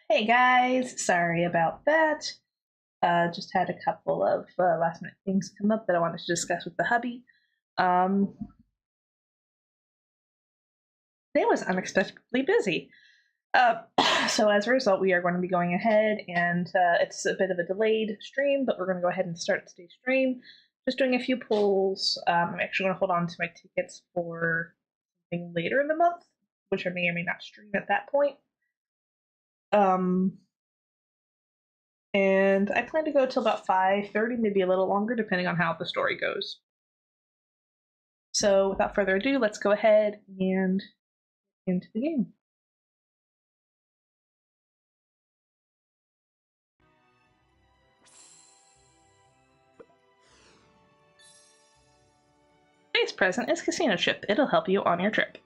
Hey guys, sorry about that. Just had a couple of last minute things come up that I wanted to discuss with the hubby. Um, Today was unexpectedly busy. Uh, so as a result, we are going to be going ahead, and it's a bit of a delayed stream, but we're going to go ahead and start today's stream. Just doing a few polls. I'm actually going to hold on to my tickets for something later in the month, which I may or may not stream at that point. Um, and I plan to go till about 5:30, maybe a little longer, depending on how the story goes. So without further ado, let's go ahead and into the game. Today's present is Casino Chip. It'll help you on your trip.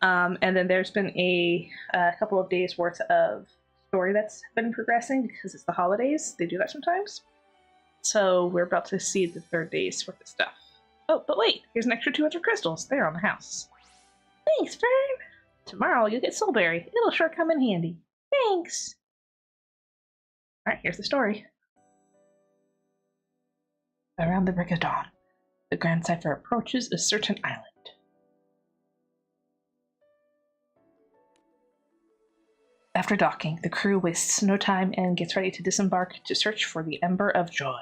And then there's been a couple of days worth of story that's been progressing because it's the holidays. They do that sometimes. So we're about to see the third day's worth of stuff. Oh, but wait, here's an extra 200 crystals. They're on the house. Thanks, Fern. Tomorrow you'll get Soulberry. It'll sure come in handy. Thanks. Alright, here's the story. Around the break of dawn, the Grand Cipher approaches a certain island. After docking, the crew wastes no time and gets ready to disembark to search for the Ember of Joy.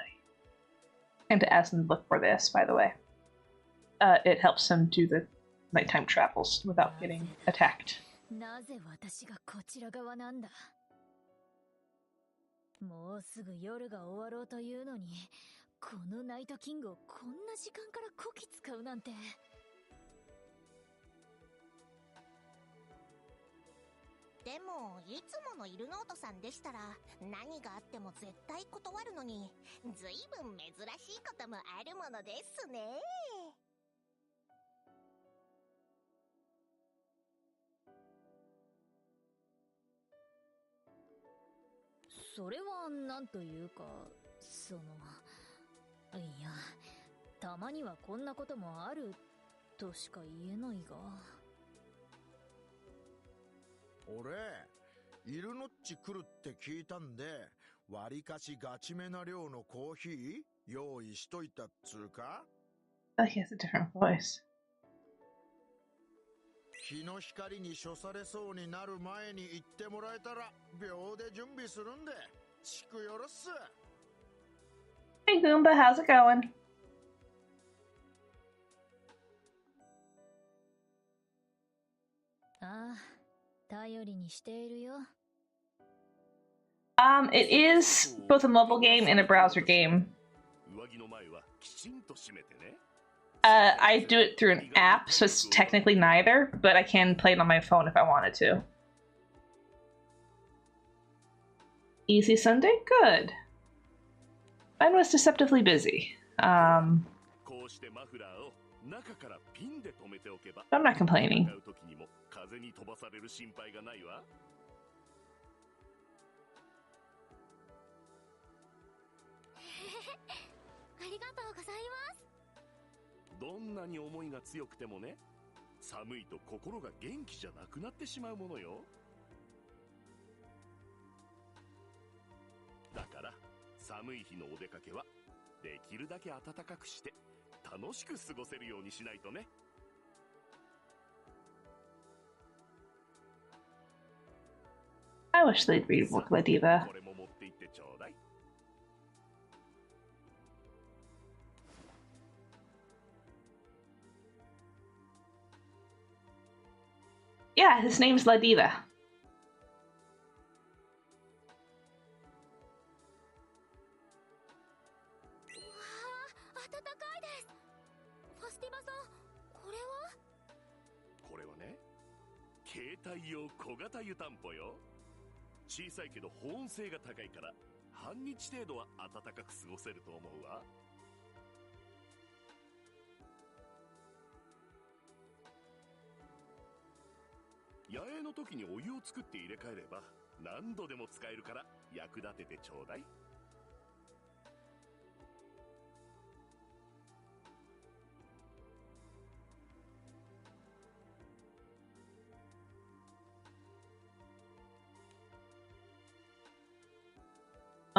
And to ask them to look for this, by the way. It helps them do the nighttime travels without getting attacked. もうすぐ夜が終わろうというのに、このナイトキングをこんな時間からこき使うなんて。でもいつものイルノートさんでしたら何があっても絶対断るのに、ずいぶん珍しいこともあるものですね。それはなんというか、いや、たまにはこんなこともあるとしか言えないが。俺、イルノッチ来るって聞いたんで、割りかしガチめな量のコーヒー用意しといたっつうか。Oh, he has a different voice. 日の光に処されそうになる前に言ってもらえたら秒で準備するんで、ちくよろっす。Hey Goomba, how's it going? It is both a mobile game and a browser game. I do it through an app, so it's technically neither, but I can play it on my phone if I wanted to. Easy Sunday? Good. Mine was deceptively busy. I'm not complaining. ありがとうございます。どんなに思いが強くてもね、寒いと心が元気じゃなくなってしまうものよ。だから寒い日のお出かけはできるだけ暖かくして楽しく過ごせるようにしないとね。I wish they'd read Book La Diva. これも持って行ってちょうだい。Yeah, his name's La Diva. わあ、暖かいです。ファスティバさん、これは？これはね、携帯用小型湯たんぽよ。小さいけど保温性が高いから半日程度は暖かく過ごせると思うわ。野営の時にお湯を作って入れ替えれば何度でも使えるから役立ててちょうだい。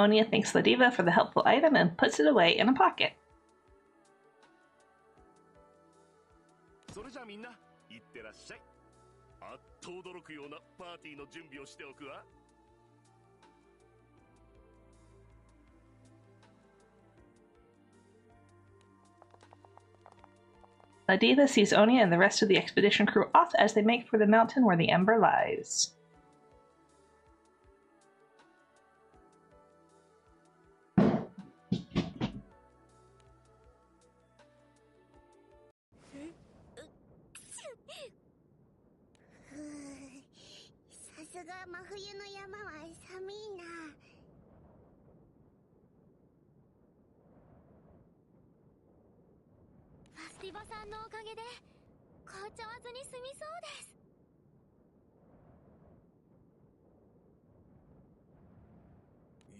Onia thanks Ladiva for the helpful item and puts it away in a pocket. それじゃあみんな、行ってらっしゃい。あっと驚くようなパーティーの準備をしておくわ。Ladiva sees Onia and the rest of the expedition crew off as they make for the mountain where the ember lies.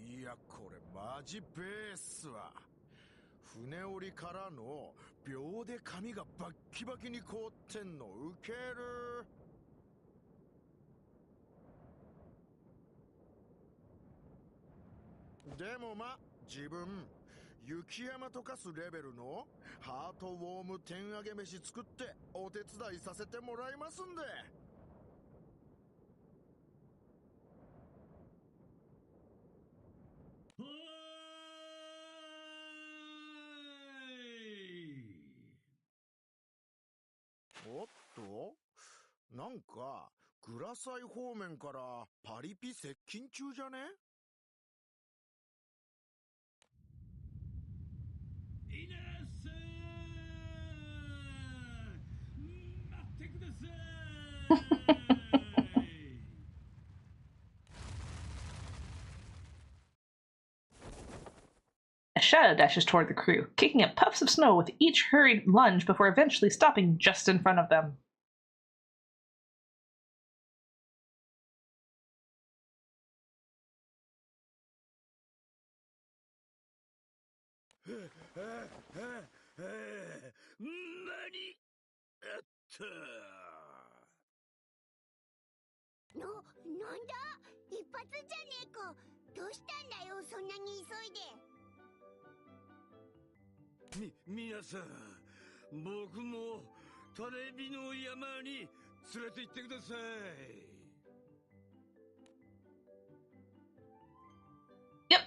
いや、これマジベースわ。船折りからの秒で髪がバッキバキに凍ってんのウケる。でも自分雪山溶かすレベルのハートウォーム天揚げ飯作ってお手伝いさせてもらいますんで。おっと、なんかグラサイ方面からパリピ接近中じゃね？いなさー、待ってください。A shadow dashes toward the crew, kicking up puffs of snow with each hurried lunge before eventually stopping just in front of them. Yep,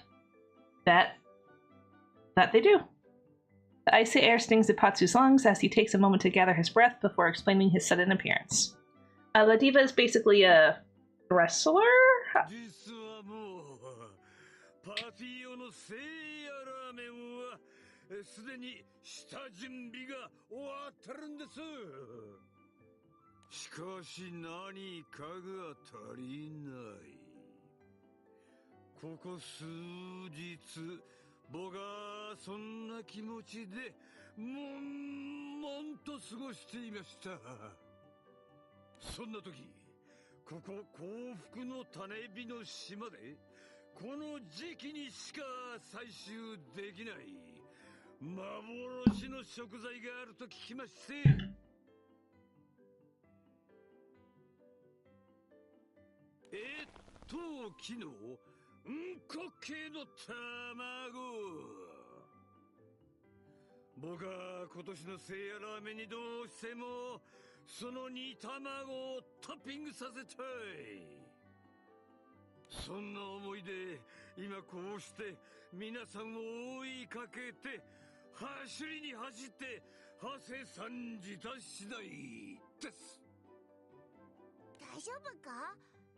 that they do. The icy air stings Ipatsu's lungs as he takes a moment to gather his breath before explaining his sudden appearance. Ladiva is basically a wrestler? 実はもうパーティー用の聖夜ラーメンはすでに下準備が終わってるんです。しかし何かが足りない。ここ数日僕はそんな気持ちで悶々と過ごしていました。そんな時ここ幸福の種火の島でこの時期にしか採集できない幻の食材があると聞きまして、昨日こ系の卵。僕は今年の聖夜ラーメンにどうしてもその煮卵をトッピングさせたい。そんな思いで今こうして皆さんを追いかけて走りに走って馳せ参じた次第です。大丈夫か？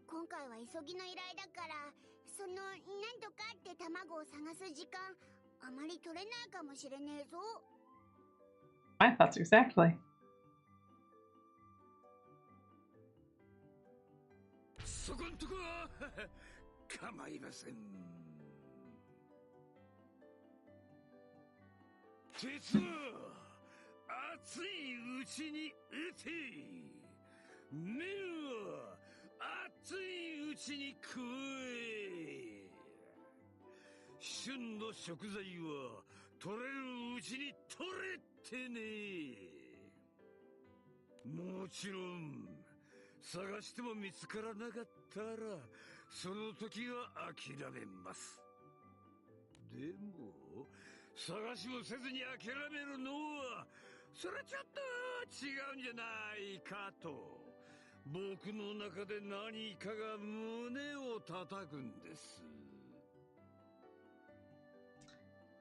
今回は急ぎの依頼だから、その何とかって卵を探す時間あまり取れないかもしれねえぞ。My thoughts exactly. そこんとこは構いません。鉄は熱いうちに打て、麺は熱いうちに食え。旬の食材は取れるうちに取れってね。もちろん探しても見つからなかったらその時は諦めます。でも探しもせずに諦めるのはそれちょっと違うんじゃないかと。僕の中で何かが胸を叩くんです。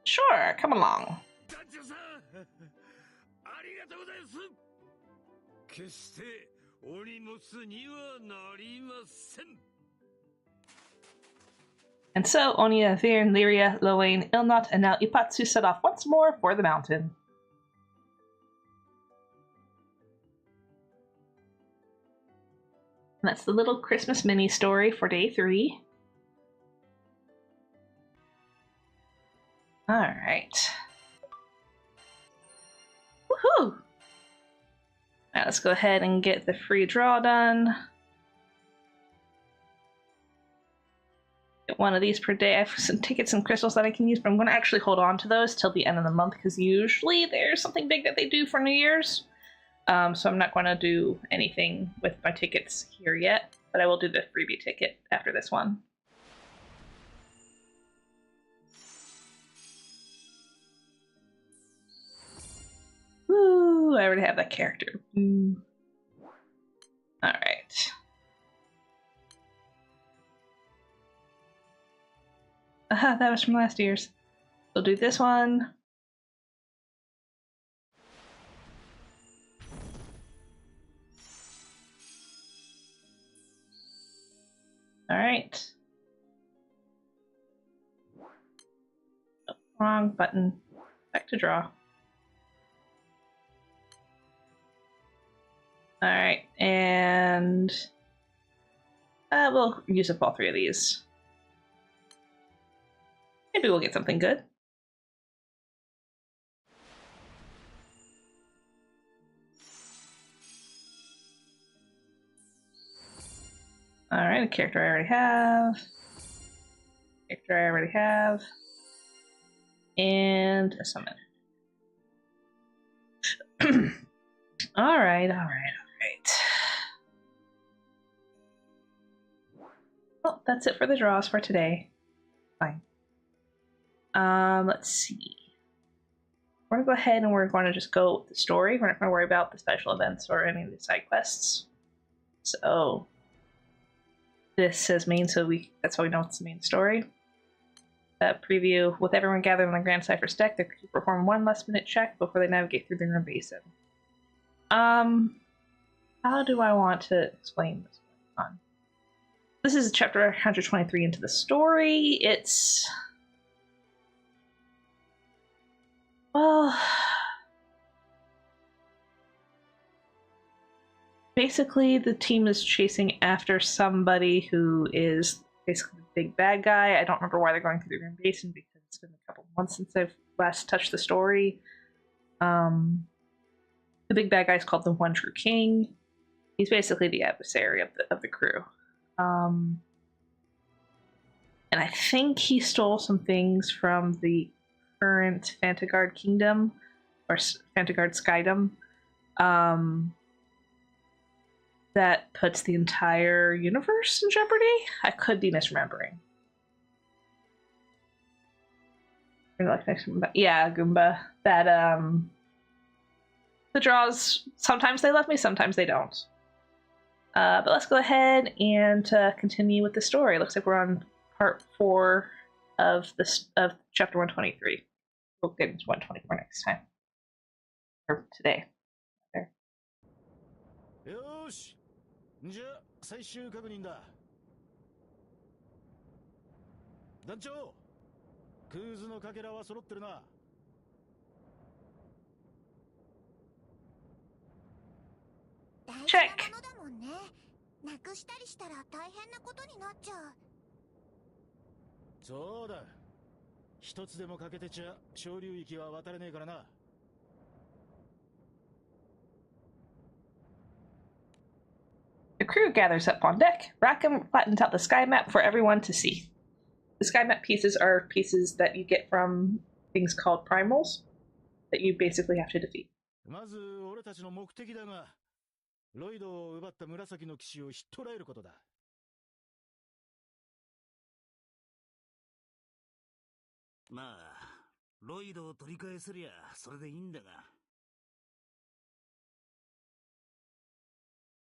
Sure, come along. ガッチャさん、ありがとうございます。決してお荷物にはなりません。 And so Onya, Vir, Lyria, Lowain, Ilnot, and now Ipatsu set off once more for the mountain. And that's the little Christmas mini story for day 3. Alright. Woohoo! Alright, let's go ahead and get the free draw done. Get one of these per day. I have some tickets and crystals that I can use, but I'm going to actually hold on to those till the end of the month because usually there's something big that they do for New Year's. So I'm not going to do anything with my tickets here yet, but I will do the freebie ticket after this one. Woo! I already have that character. Alright. Aha, that was from last year's. We'll do this one. Alright. Oh, wrong button. Back to draw. Alright, and we'll use up all 3 of these. Maybe we'll get something good. Alright, a character I already have. Character I already have. And a summon. Alright. Well, that's it for the draws for today. Fine. Let's see. We're gonna go ahead and we're going to just go with the story. We're not going to worry about the special events or any of the side quests. So this says main, so that's how we know it's the main story. Preview: with everyone gathered on the Grand Cypher's deck, they can perform one last-minute check before they navigate through the Grim Basin. How do I want to explain this one? This is chapter 123 into the story. It's... well... basically, the team is chasing after somebody who is basically the big bad guy. I don't remember why they're going through the Grim Basin because it's been a couple months since I've last touched the story. The big bad guy is called the One True King. He's basically the adversary of the crew. And I think he stole some things from the current Fantagard Kingdom, or Fantagard Skydom, that puts the entire universe in jeopardy? I could be misremembering. Yeah, Goomba. That, the draws, sometimes they love me, sometimes they don't. But let's go ahead and continue with the story. Looks like we're on part 4 of chapter 123. We'll get into 124 next time. Or today. There. よし、じゃあ最終確認だ。団長、クーズのかけらは揃ってるな。大事なものだもんね。なくしたりしたら大変なことになっちゃう。そうだ。一つでも欠けてちゃ小流域は渡れねえからな。The crew gathers up on deck. Rackham flattens out the sky map for everyone to see. The sky map pieces are pieces that you get from things called primals that you basically have to defeat. まず俺たちの目的だが、ロイドを奪った紫の騎士を引っ捕らえることだ。まあ、ロイドを取り返せりゃそれでいいんだが。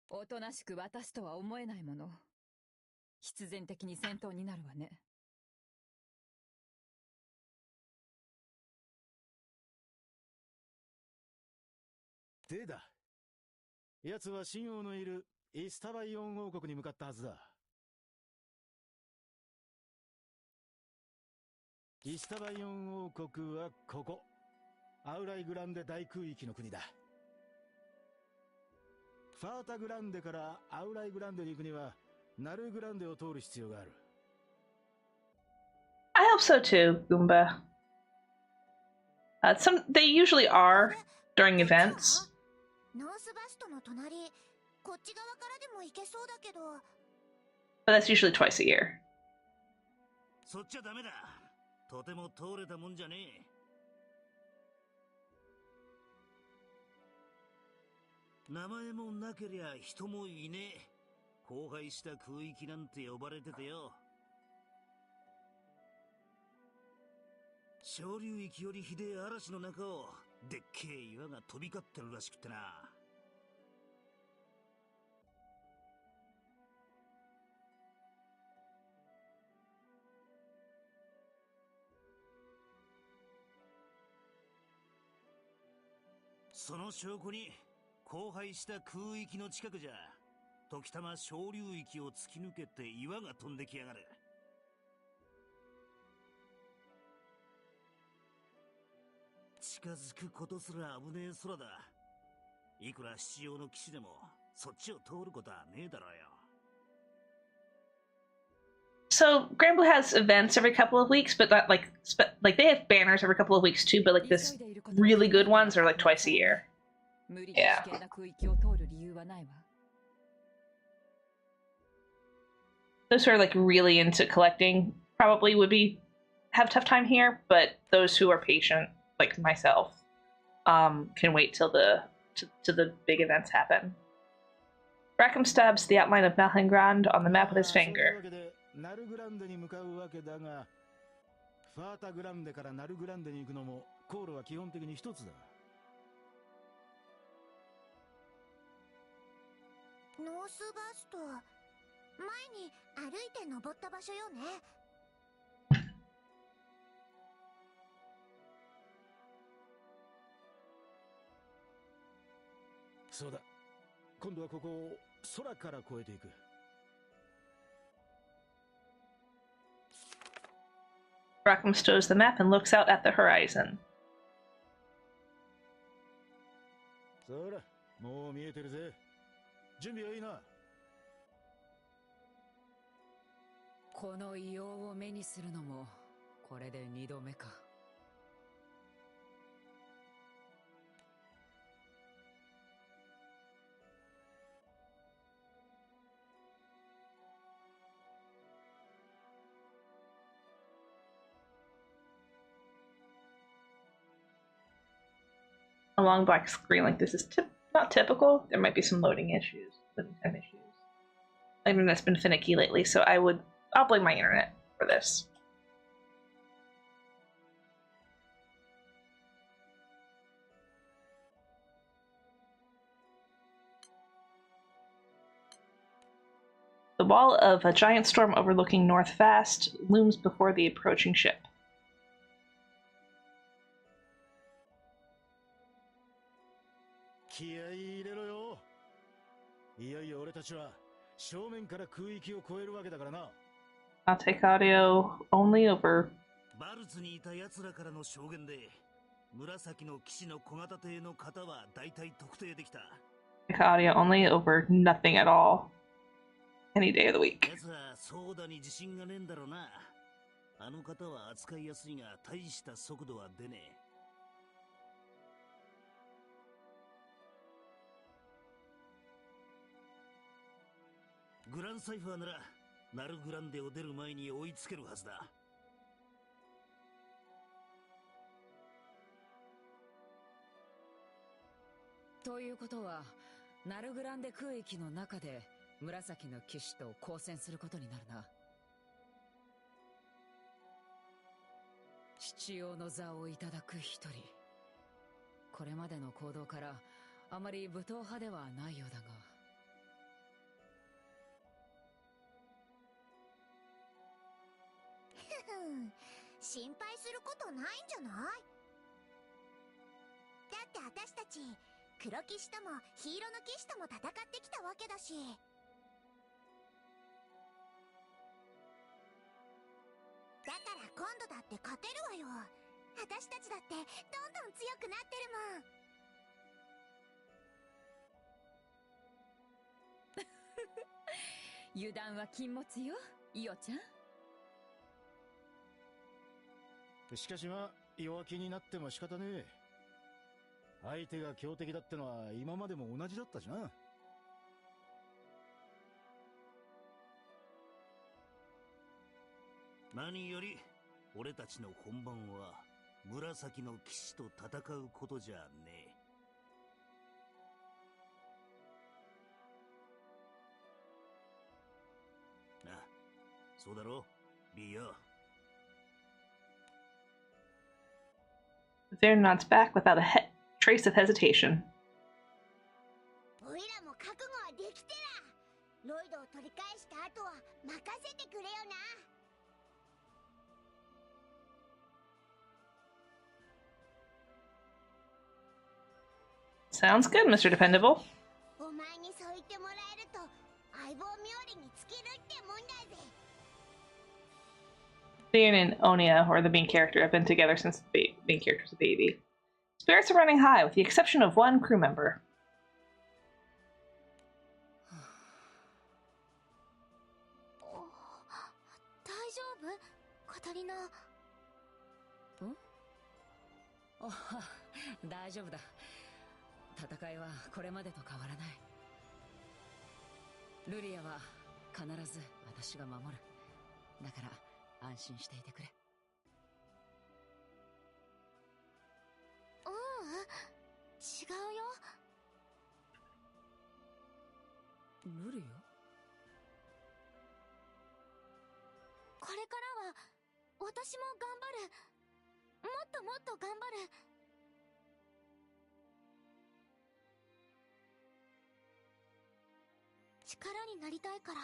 おとなしく私とは思えないもの。必然的に戦闘になるわね。でだ。奴は神王のいるイスタバイオン王国に向かったはずだ。イスタバイオン王国はここ。アウライグランデ大空域の国だ。ファータグランデからアウライグランデに行くには、ナルグランデを通る必要がある。I hope so too, Goomba. They usually are during events. ノースバストの隣、こっち側からでも行けそうだけど。But that's usually twice a year. そっちゃダメだ。とても通れたもんじゃねえ。名前もなけりゃ人もいねえ。荒廃した空域なんて呼ばれててよ。小流域よりひでえ嵐の中をでっけえ岩が飛び交ってるらしくてな。その証拠に荒廃した空域の近くじゃ時たま小流域を突き抜けて岩が飛んできやがる。近づくことすら危ねえ空だ。いくら七葉の騎士でもそっちを通ることはねえだろうよ。So Granblue has events every couple of weeks, but not like they have banners every couple of weeks too. But like this really good ones are like twice a year. Yeah. Those who are like really into collecting probably would have a tough time here, but those who are patient, like myself, can wait till the big events happen. Rackham stabs the outline of Malhengrand on the map with his finger. ナルグランデに向かうわけだが、ファータグランデからナルグランデに行くのも航路は基本的に一つだ。ノースバスト、前に歩いて登った場所よね。そうだ。今度はここを空から越えていく。Rackham stows the map and looks out at the horizon. そら、もう見えてるぜ。準備はいいな。この異様を目にするのもこれで2度目か。A long black screen like this is not typical. There might be some loading issues, loading time issues. I mean, that's been finicky lately, so I'll blame my internet for this. The wall of a giant storm overlooking North Vast looms before the approaching ship. 気合い入れろよ。いよいよ俺たちは正面から空域を越えるわけだからな。I'll take audio only over. バルツにいた奴らからの証言で、紫の騎士の小型艇の型は大体特定できた。Take audio only over nothing at all. Any day of the week. 奴はそうだに自信がねえんだろうな。あの型は扱いやすいが大した速度は出ねえ。グランサイファーならナルグランデを出る前に追いつけるはずだ。ということはナルグランデ空域の中で紫の騎士と交戦することになるな。七王の座をいただく一人。これまでの行動からあまり武闘派ではないようだが。心配することないんじゃない？だって私たち黒騎士とも黄色の騎士とも戦ってきたわけだし。だから今度だって勝てるわよ。私たちだってどんどん強くなってるもん。油断は禁物よ、イオちゃん。しかしまあ弱気になっても仕方ねえ。相手が強敵だってのは今までも同じだったしな。何より俺たちの本番は紫の騎士と戦うことじゃねえ。なあ、そうだろ、リア。There nods back without a trace of hesitation. おいらも覚悟はできてら。ロイドを取り返した後は任せてくれよな。Sounds good, Mr. Dependable. お前にそう言ってもらえると相棒冥利に尽きるってもんだぜ。Theon and Onia, or the main character, have been together since the main character's a baby. Spirits are running high, with the exception of one crew member. 大丈夫？カタリナ。あ、大丈夫だ。戦いはこれまでと変わらない。ルリアは必ず私が守る。だから安心していてくれ。ううん、違うよ。ルリア？これからは私も頑張る。もっともっと頑張る。力になりたいから、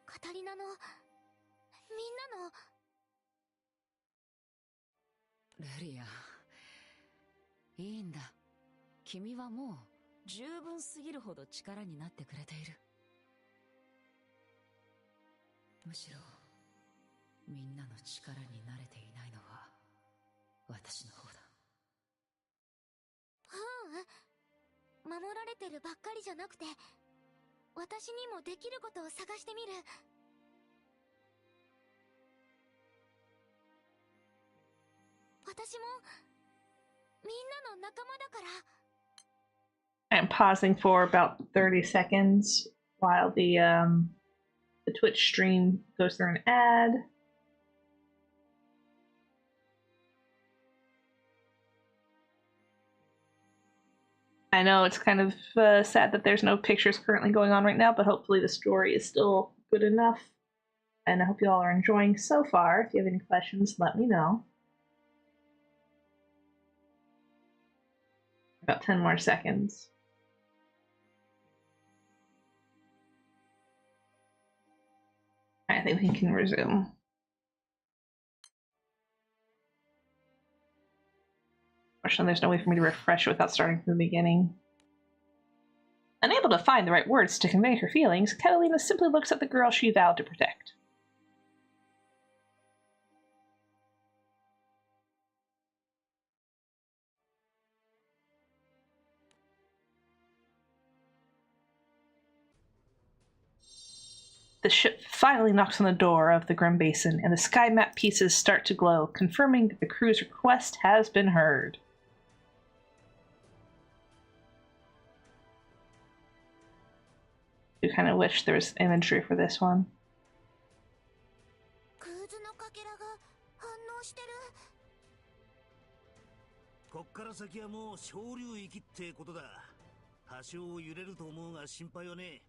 カタリナの、みんなの。ルリア、いいんだ。君はもう十分すぎるほど力になってくれている。むしろみんなの力に慣れていないのは私の方だ。守られてるばっかりじゃなくて、私にもできることを探してみる。私もみんなの仲間だから。I'm pausing for about 30 seconds while the Twitch stream goes through an ad. I know it's kind of sad that there's no pictures currently going on right now, but hopefully the story is still good enough. And I hope you all are enjoying so far. If you have any questions, let me know. About 10 more seconds. I think we can resume. Unfortunately, there's no way for me to refresh it without starting from the beginning. Unable to find the right words to convey her feelings, Catalina simply looks at the girl she vowed to protect. The ship finally knocks on the door of the Grim Basin, and the sky map pieces start to glow, confirming that the crew's request has been heard. I kind of wish there was imagery for this one. クーズのかけらが反応してる。こっから先はもう小流域ってことだ。多少揺れると思うが心配はねえ。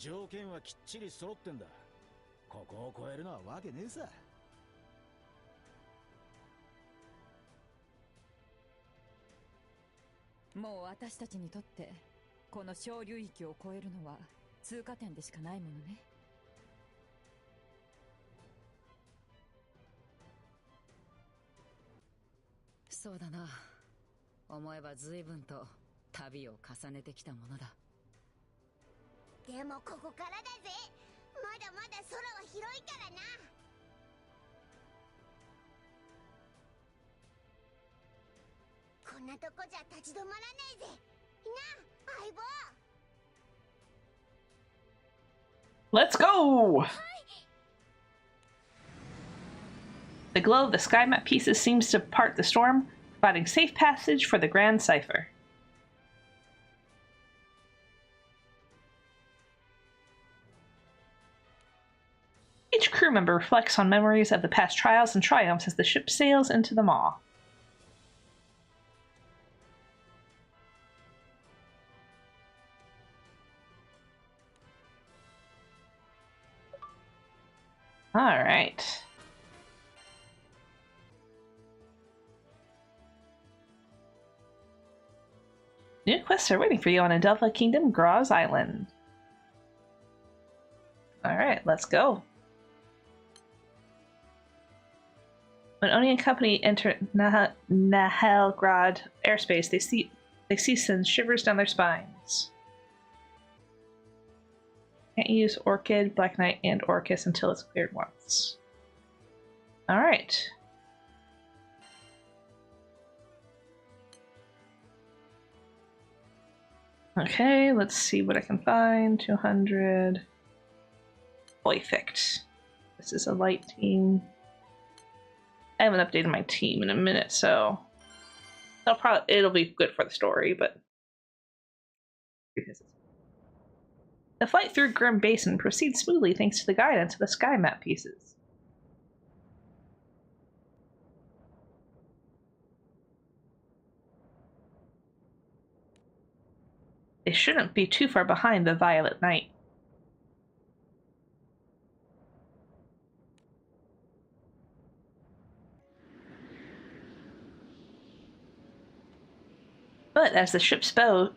条件はきっちり揃ってんだ。ここを超えるのはわけねえさ。もう私たちにとってこの小流域を超えるのは通過点でしかないものね。そうだな。思えば随分と旅を重ねてきたものだ。でもここからだぜ。まだまだ空は広いからな。こんなとこじゃ立ち止まらないぜ。なあ、相棒。Let's go! The glow of the sky map pieces seems to part the storm, providing safe passage for the Grand Cipher. Each crew member reflects on memories of the past trials and triumphs as the ship sails into the maw. Alright. New quests are waiting for you on Adelpha Kingdom, Graz Island. Alright, let's go. When Oni and company enter Nahelgrad airspace, they send shivers down their spines. Can't use Orchid, Black Knight, and Orcus until it's cleared once. Alright. Okay, let's see what I can find. 200. Perfect. This is a light team. I haven't updated my team in a minute, so it'll be good for the story, but the flight through Grim Basin proceeds smoothly thanks to the guidance of the sky map pieces. They shouldn't be too far behind the Violet Knight. But as the ship's bow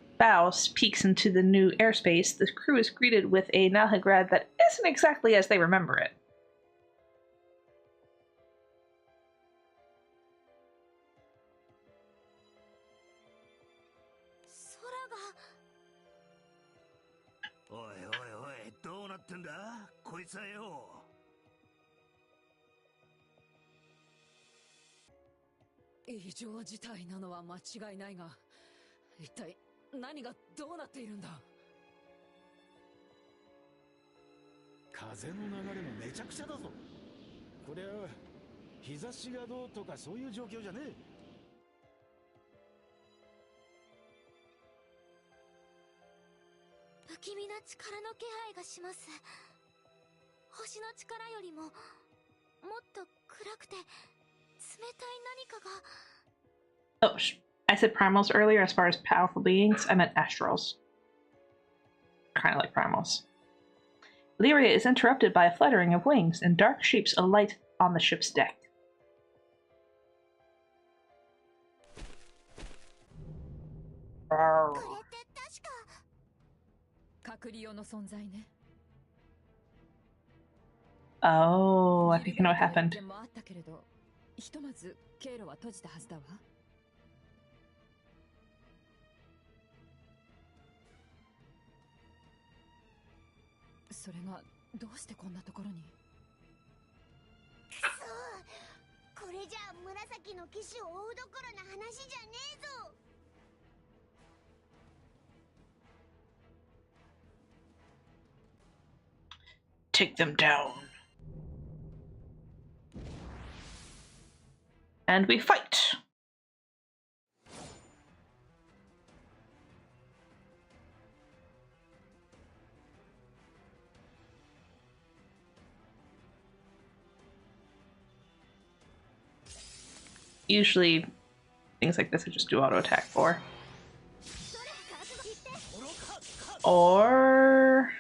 peeks into the new airspace, the crew is greeted with a Nalhagrad that isn't exactly as they remember it. Oi, oi, oi, どうなってんだこいつはよ。異常事態なのは間違いないが、一体何がどうなっているんだ。風の流れもめちゃくちゃだぞ。こりゃ日差しがどうとかそういう状況じゃねえ。不気味な力の気配がします。星の力よりももっと暗くて冷たい何かが。Oh, I said primals earlier as far as powerful beings. I meant astrals. Kind of like primals. Lyria is interrupted by a fluttering of wings and dark shapes alight on the ship's deck. Oh, I think I know what happened. ひとまず経路は閉じたはずだわ。それがどうしてこんなところに。そう、これじゃあ紫の騎士を追うどころの話じゃねえぞ。Take them down. And we fight! Usually, things like this I just do auto attack for. Or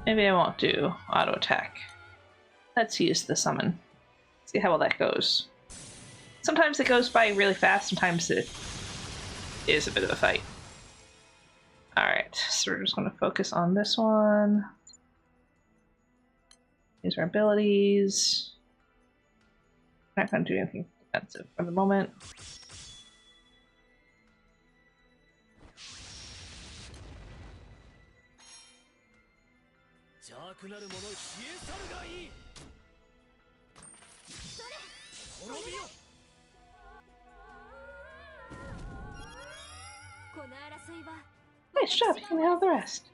Maybe I won't do auto attack. Let's use the summon. See how well that goes. Sometimes it goes by really fast, sometimes it is a bit of a fight. Alright, so we're just going to focus on this one. These are abilities. Not going to do anything defensive for the moment. Nice job, you can handle the rest.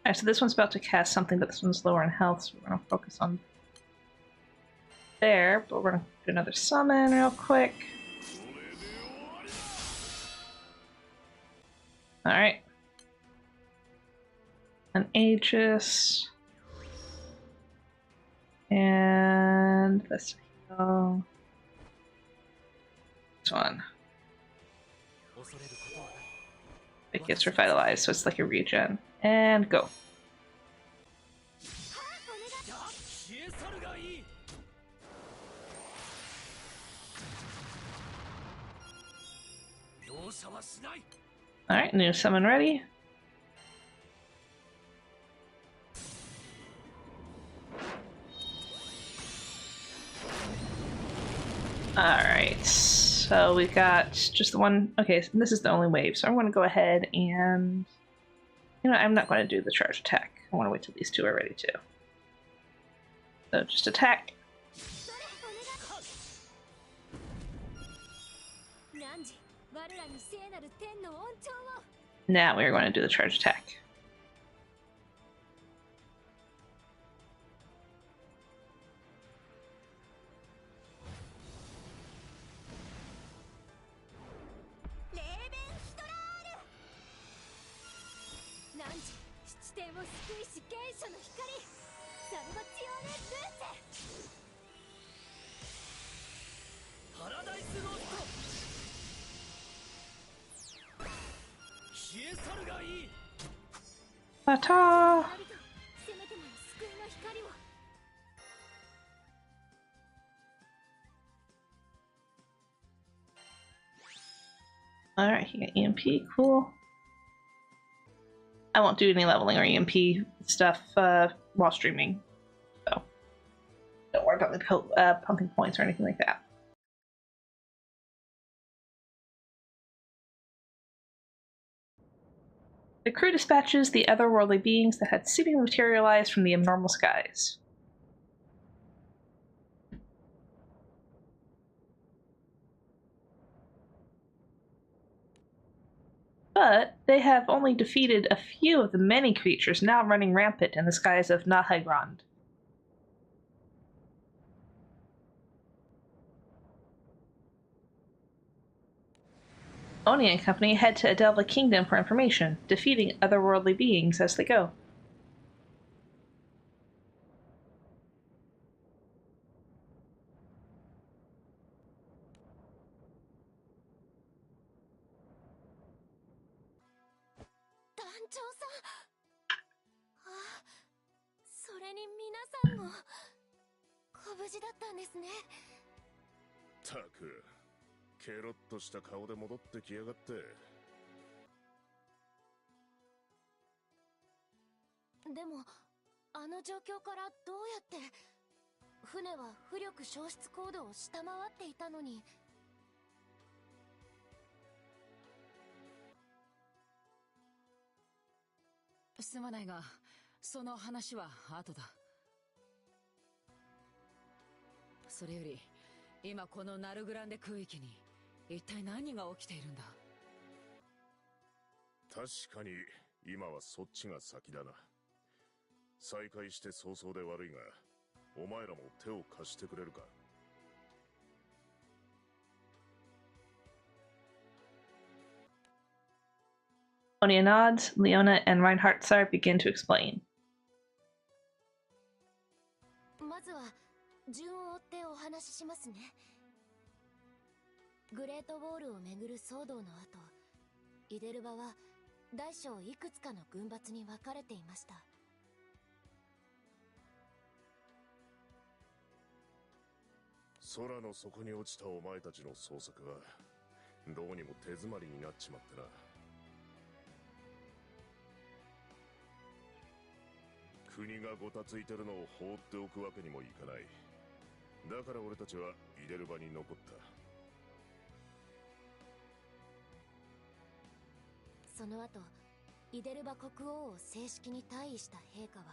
Alright, so this one's about to cast something, but this one's lower in health, so we're going to focus on there, but we're going to do another summon real quick. Alright. An Aegis. And this one. It gets revitalized, so it's like a regen. And go. Alright, new summon ready. Alright, so we got just the one. Okay, so this is the only wave, so I'm going to go ahead and. You know, I'm not going to do the charge attack. I want to wait till these two are ready too. So just attack. Now we are going to do the charge attack. Ta-ta! Alright, he got EMP, cool. I won't do any leveling or EMP stuff while streaming, so don't worry about the pumping points or anything like that. The crew dispatches the otherworldly beings that had seemingly materialized from the abnormal skies. But they have only defeated a few of the many creatures now running rampant in the skies of Nahegrand. Oni and company head to Adelva Kingdom for information, defeating otherworldly beings as they go. Taく、ケロッとした顔で戻ってきやがって。でも、あの状況からどうやって船は浮力消失コードを下回っていたのに。すまないが、その話は後だ。それより、今このナルグランデ空域に一体何が起きているんだ。確かに今はそっちが先だな。再会して早々で悪いが、お前らも手を貸してくれるか。Onia nods, Leona and Reinhardt begin to explain. まずは順を追ってお話ししますね。グレートウォールをめぐる騒動の後、イデルバは大小いくつかの軍閥に分かれていました。空の底に落ちたお前たちの捜索がどうにも手詰まりになっちまってな。国がごたついてるのを放っておくわけにもいかない。だから俺たちはイデルバに残った。その後イデルバ国王を正式に退位した陛下は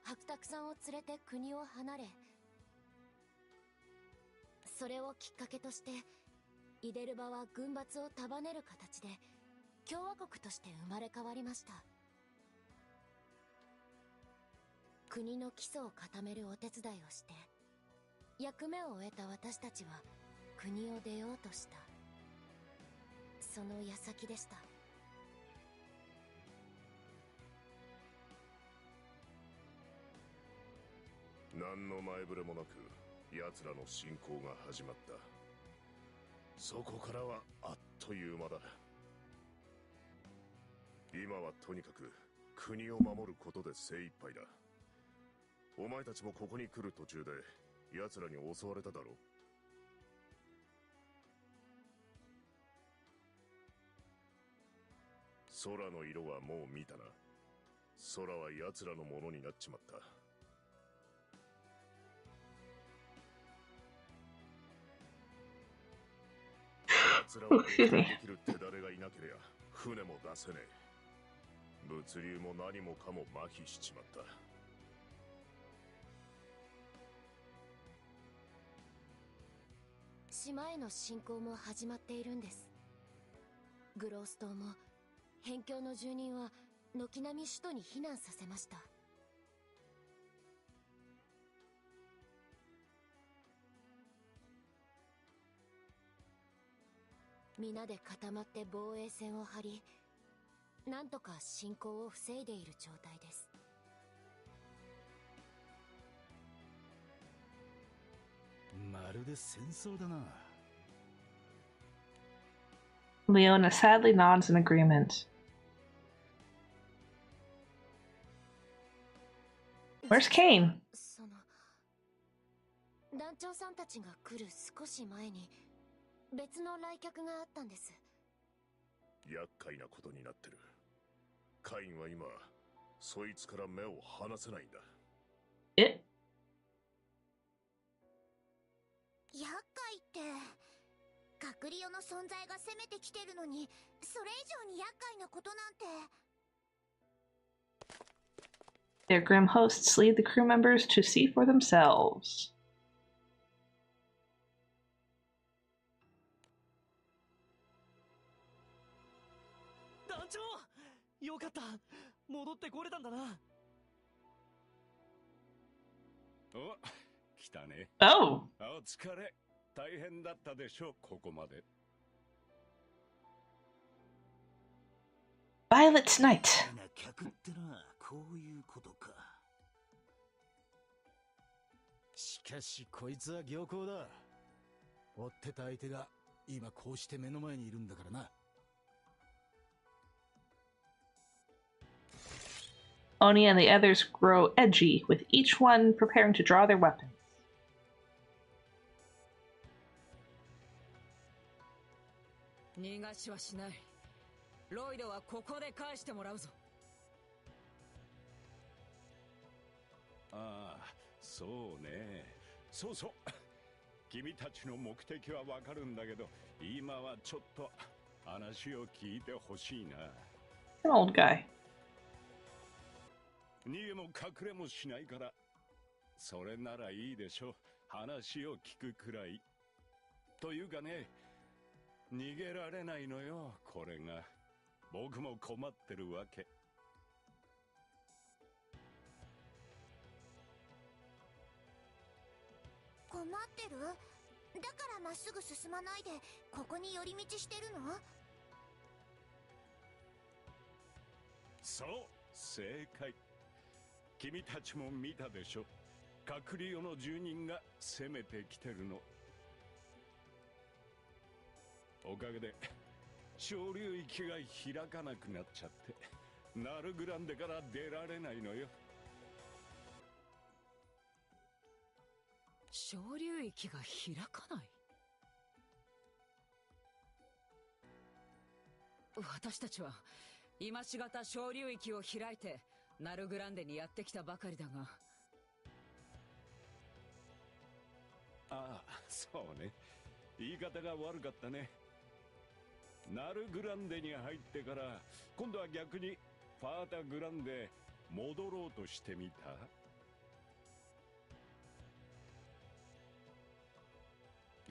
白沢さんを連れて国を離れ、それをきっかけとしてイデルバは軍閥を束ねる形で共和国として生まれ変わりました。国の基礎を固めるお手伝いをして役目を終えた私たちは国を出ようとした。その矢先でした。何の前触れもなく奴らの侵攻が始まった。そこからはあっという間だ。今はとにかく国を守ることで精一杯だ。お前たちもここに来る途中で奴らに襲われただろう。空の色はもう見たな。空は奴らのものになっちまった。奴らを撃退できる手だれがいなけりゃ船も出せねえ。物流も何もかも麻痺しちまった。島への侵攻も始まっているんです。グロース島も辺境の住人は軒並み首都に避難させました。皆で固まって防衛線を張り、なんとか侵攻を防いでいる状態です。まるで戦争だな。Leona sadly nods in agreement. Where's Kane? その団長さんたちが来る少し前に別の来客があったんです。厄介なことになってる。カインは今そいつから目を離せないんだ。え？厄介って隔離用の存在が攻めてきてるのに、それ以上に厄介なことなんて。Their grim hosts lead the crew members to see for themselves. 団長、よかった。戻ってこれたんだな。お、来たね。Oh! お疲れ。大変だったでしょ、ここまで。Violet's Night. 客ってのはこういうことか。しかしこいつは行幸だ。追ってた相手が今こうして目の前にいるんだからな。Oni and the others grow edgy, with each one preparing to draw their weapons. 逃がしはしない。ロイドはここで返してもらうぞ。ああ、そうね。そうそう。君たちの目的はわかるんだけど、今はちょっと話を聞いてほしいな。An old guy. 逃げも隠れもしないから、それならいいでしょ。話を聞くくらい。というかね、逃げられないのよ、これが。僕も困ってるわけ。困ってる？だからまっすぐ進まないでここに寄り道してるの？そう、正解。君たちも見たでしょ。隔離用の住人が攻めてきてるの。おかげで小流域が開かなくなっちゃって、ナルグランデから出られないのよ。小流域が開かない。私たちは今しがた小流域を開いてナルグランデにやってきたばかりだが。ああ、そうね。言い方が悪かったね。ナルグランデに入ってから今度は逆にファータグランデ戻ろうとしてみた。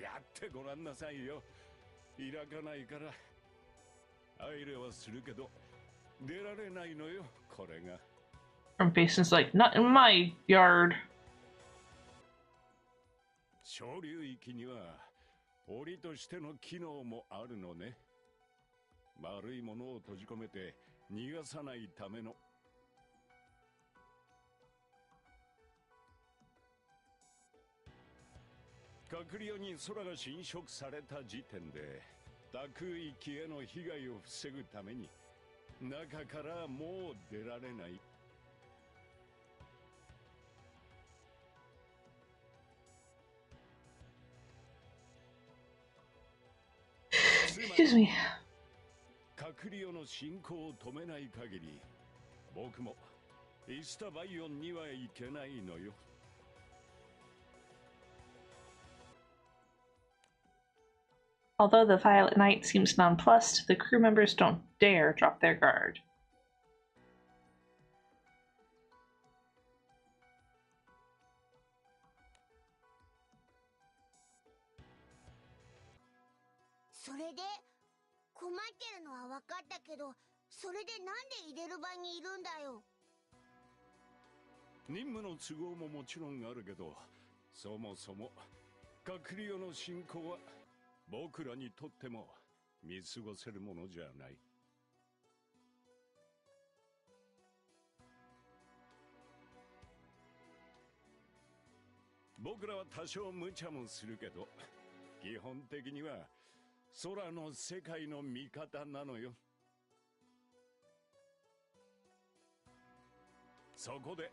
やってごらんなさいよ。開かないから入れはするけど出られないのよ、これが。From Basin's like, not in my yard. 小流域には檻としての機能もあるのね。悪いものを閉じ込めて逃がさないための。閣僚に空が侵食された時点で他空域への被害を防ぐために中からもう出られない。Excuse me. 閣僚の進行を止めない限り僕もイスタバイオンには行けないのよ。Although the Violet Knight seems nonplussed, the crew members don't dare drop their guard. それで困ってるのは分かったけど、それでなんで入れる場にいるんだよ。任務の都合ももちろんあるけど、そもそも閣僚の進行は僕らにとっても見過ごせるものじゃない。僕らは多少無茶もするけど、基本的には空の世界の味方なのよ。そこで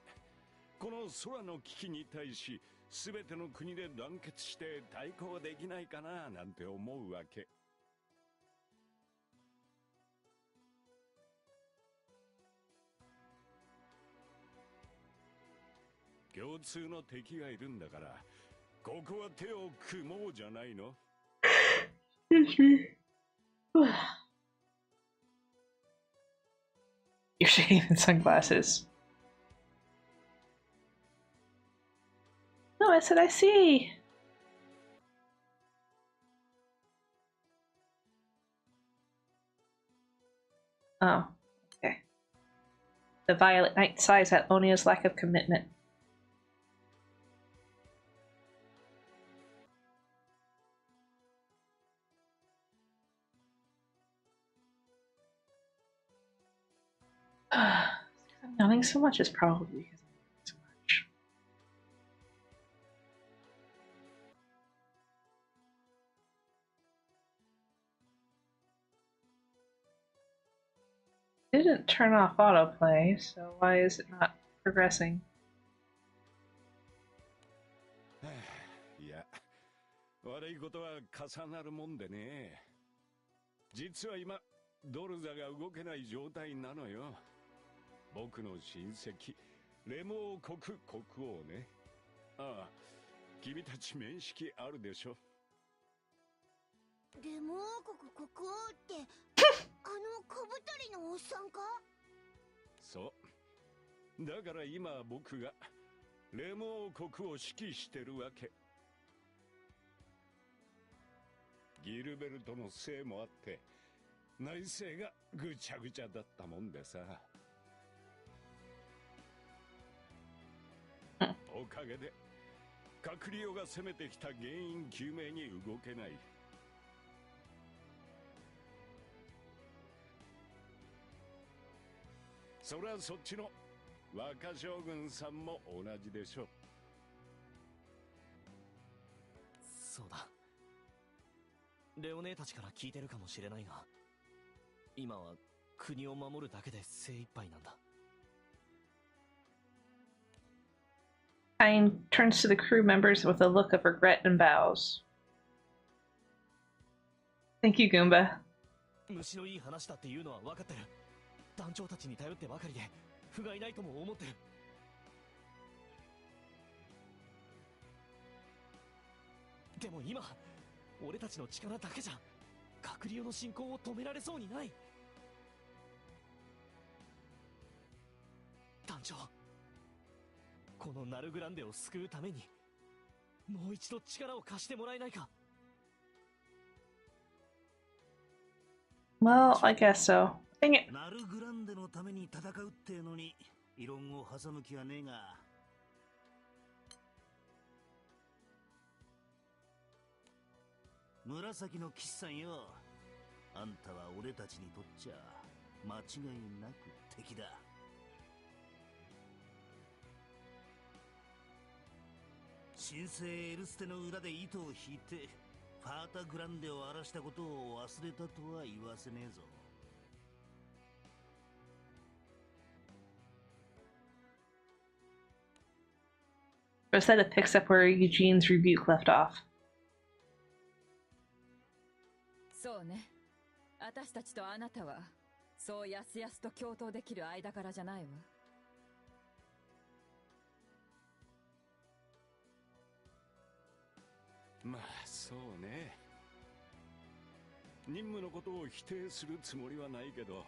この空の危機に対し全ての国で団結して対抗できないかななんて思うわけ。共通の敵がいるんだからここは手を組もうじゃないの。You're shaving sunglasses. No, I said I see. Oh, okay. The Violet Knight sighs at Onia's lack of commitment. I'm yawning so much is probably because I'm yawning so much. It didn't turn off autoplay, so why is it not progressing? いや、悪いことは重なるもんでね。実は今ドルザが動けない状態なのよ。僕の親戚レモ王国国王ね。ああ、君たち面識あるでしょ。レモ王国国王ってあの小太りのおっさんか？そう。だから今僕がレモ王国を指揮してるわけ。ギルベルトのせいもあって内政がぐちゃぐちゃだったもんでさ。おかげで閣僚が攻めてきた原因究明に動けない。そりゃそっちの若将軍さんも同じでしょ。そうだ。レオ姉たちから聞いてるかもしれないが、今は国を守るだけで精一杯なんだ。Tyne turns to the crew members with a look of regret and bows. Thank you, Goomba. 虫のいい話だっていうのは分かってる。団長たちに頼ってばかりで不甲斐ないとも思ってる。でも今、俺たちの力だけじゃ隔離用の進行を止められそうにない。団長、このナルグランデを救うためにもう一度力を貸してもらえないか。 Well, I guess so. Dang it. ナルグランデのために戦うってのに異論を挟む気はねえが、紫の騎士さんよ、あんたは俺たちにとっちゃ間違いなく敵だ。神聖エルステの裏で糸を引いてファータグランデを荒らしたことを忘れたとは言わせねえぞ。Rosetta picks up where Eugene's rebuke left off. そうね。私たちとあなたはそうやすやすと共闘できる間柄じゃないわ。まあそうね。任務のことを否定するつもりはないけど、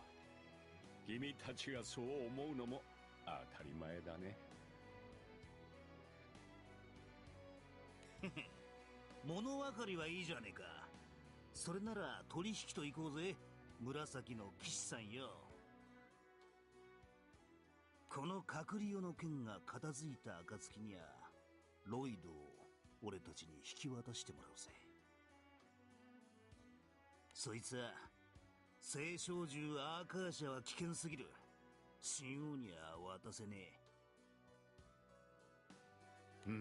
君たちがそう思うのも当たり前だね。物分かりはいいじゃねえか。それなら取引と行こうぜ、紫の騎士さんよ。この隔離用の件が片付いた暁にはロイドを俺たちに引き渡してもらうぜ。そいつは聖少獣アーカーシャは危険すぎる。神王には渡せねえ。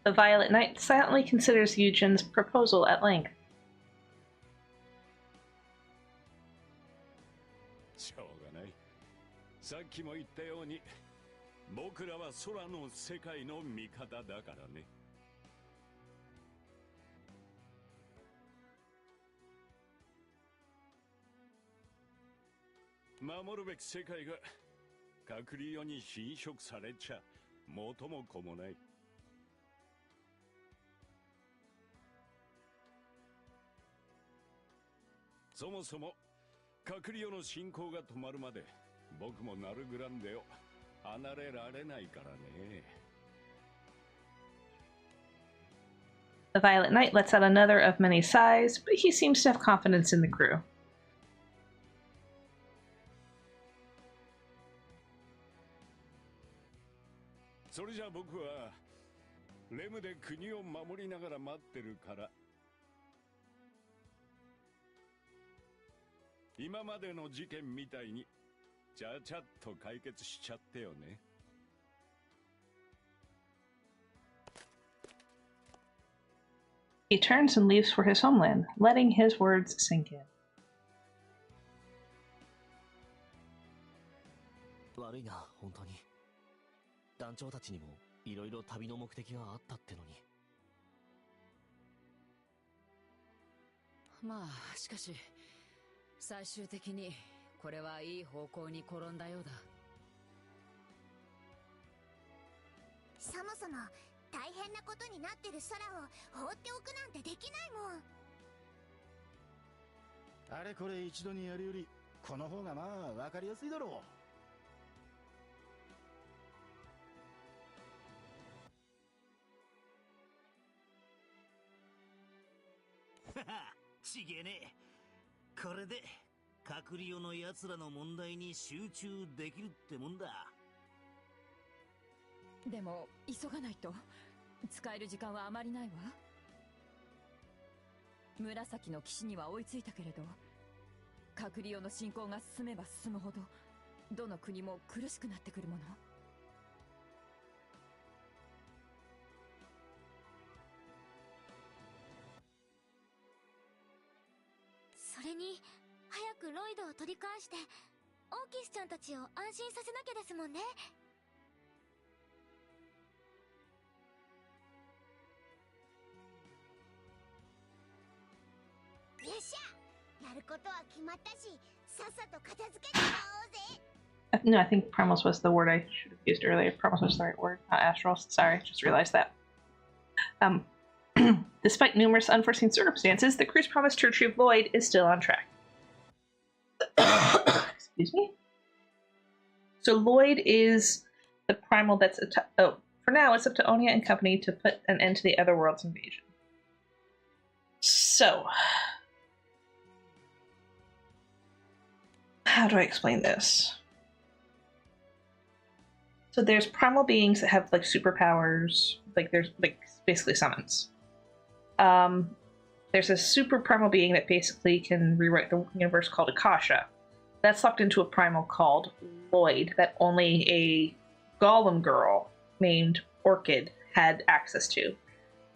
The Violet Knight silently considers Eugene's proposal at length. しょうがない。さっきも言ったように、僕らは空の世界の味方だからね。守るべき世界が隔離用に侵食されちゃ元も子もない。そもそも隔離用の進行が止まるまで僕もナルグランデを離れられないからね。The Violet Knight lets out another of many sighs, but he seems to have confidence in the crew. それじゃあ僕はレムで国を守りながら待ってるから、今までの事件みたいにちゃちゃっと解決しちゃってよね。He turns and leaves for his homeland, letting his words sink in. 悪いな、本当に。団長たちにもいろいろ旅の目的があったってのに。まあしかし最終的にこれはいい方向に転んだようだ。そもそも大変なことになってる空を放っておくなんてできないもん。あれこれ一度にやるよりこの方がまあ分かりやすいだろう。はは、ちげえね。これで隔離用の奴らの問題に集中できるってもんだ。でも急がないと使える時間はあまりないわ。紫の騎士には追いついたけれど、隔離用の進行が進めば進むほどどの国も苦しくなってくるもの。それに早くロイドを取り返してオーキスちゃんたちを安心させなきゃですもんね。No, I think primals was the word I should have used earlier. Primals was the right word, not astrals. Sorry, just realized that. Despite numerous unforeseen circumstances, the crew's promise to retrieve Lloyd is still on track. Excuse me. So Lloyd is the primal that's for now it's up to Onya and company to put an end to the Otherworld's invasion. So, how do I explain this? So there's primal beings that have like superpowers, like there's like basically summons. There's a super primal being that basically can rewrite the universe called Akasha. That's locked into a primal called Lloyd that only a golem girl named Orchid had access to.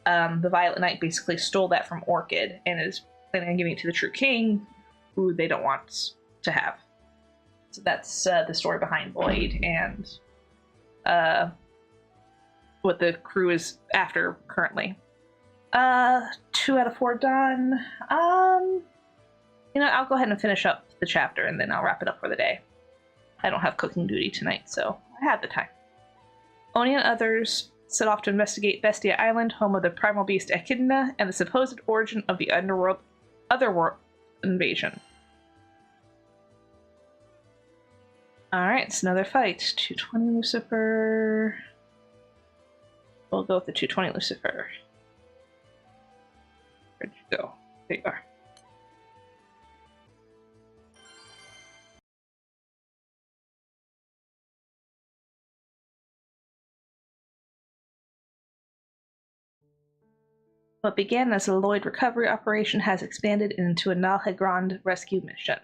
The Violet Knight basically stole that from Orchid and is planning on giving it to the True King, who they don't want to have. So that's the story behind Lloyd and what the crew is after currently. 2 out of 4 done. I'll go ahead and finish up the chapter and then I'll wrap it up for the day. I don't have cooking duty tonight, so I have the time. Oni and others set off to investigate Bestia Island, home of the primal beast Echidna, and the supposed origin of the Otherworld invasion. Alright, it's another fight. 220 Lucifer. We'll go with the 220 Lucifer. Where'd you go? There you are. What began as a Lloyd recovery operation has expanded into a Nalhegrand rescue mission.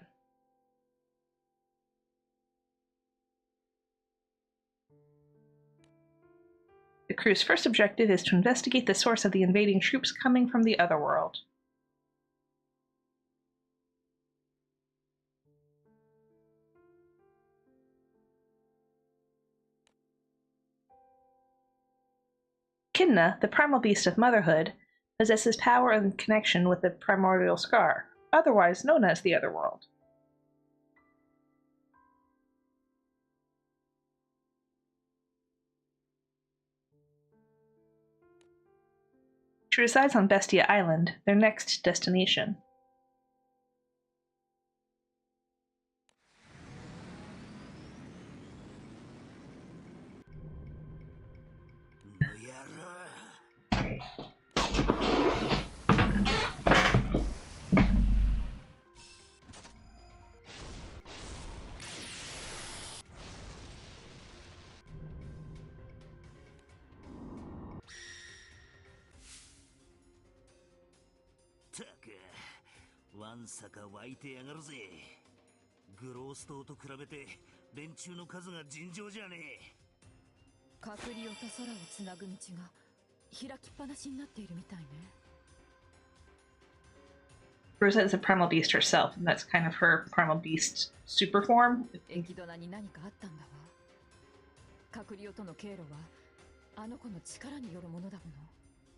The crew's first objective is to investigate the source of the invading troops coming from the Otherworld. Echidna, the primal beast of motherhood, possesses power and connection with the primordial scar, otherwise known as the Otherworld. She resides on Bestia Island, their next destination. Rosette is a primal beast herself, and that's kind of her primal beast super form.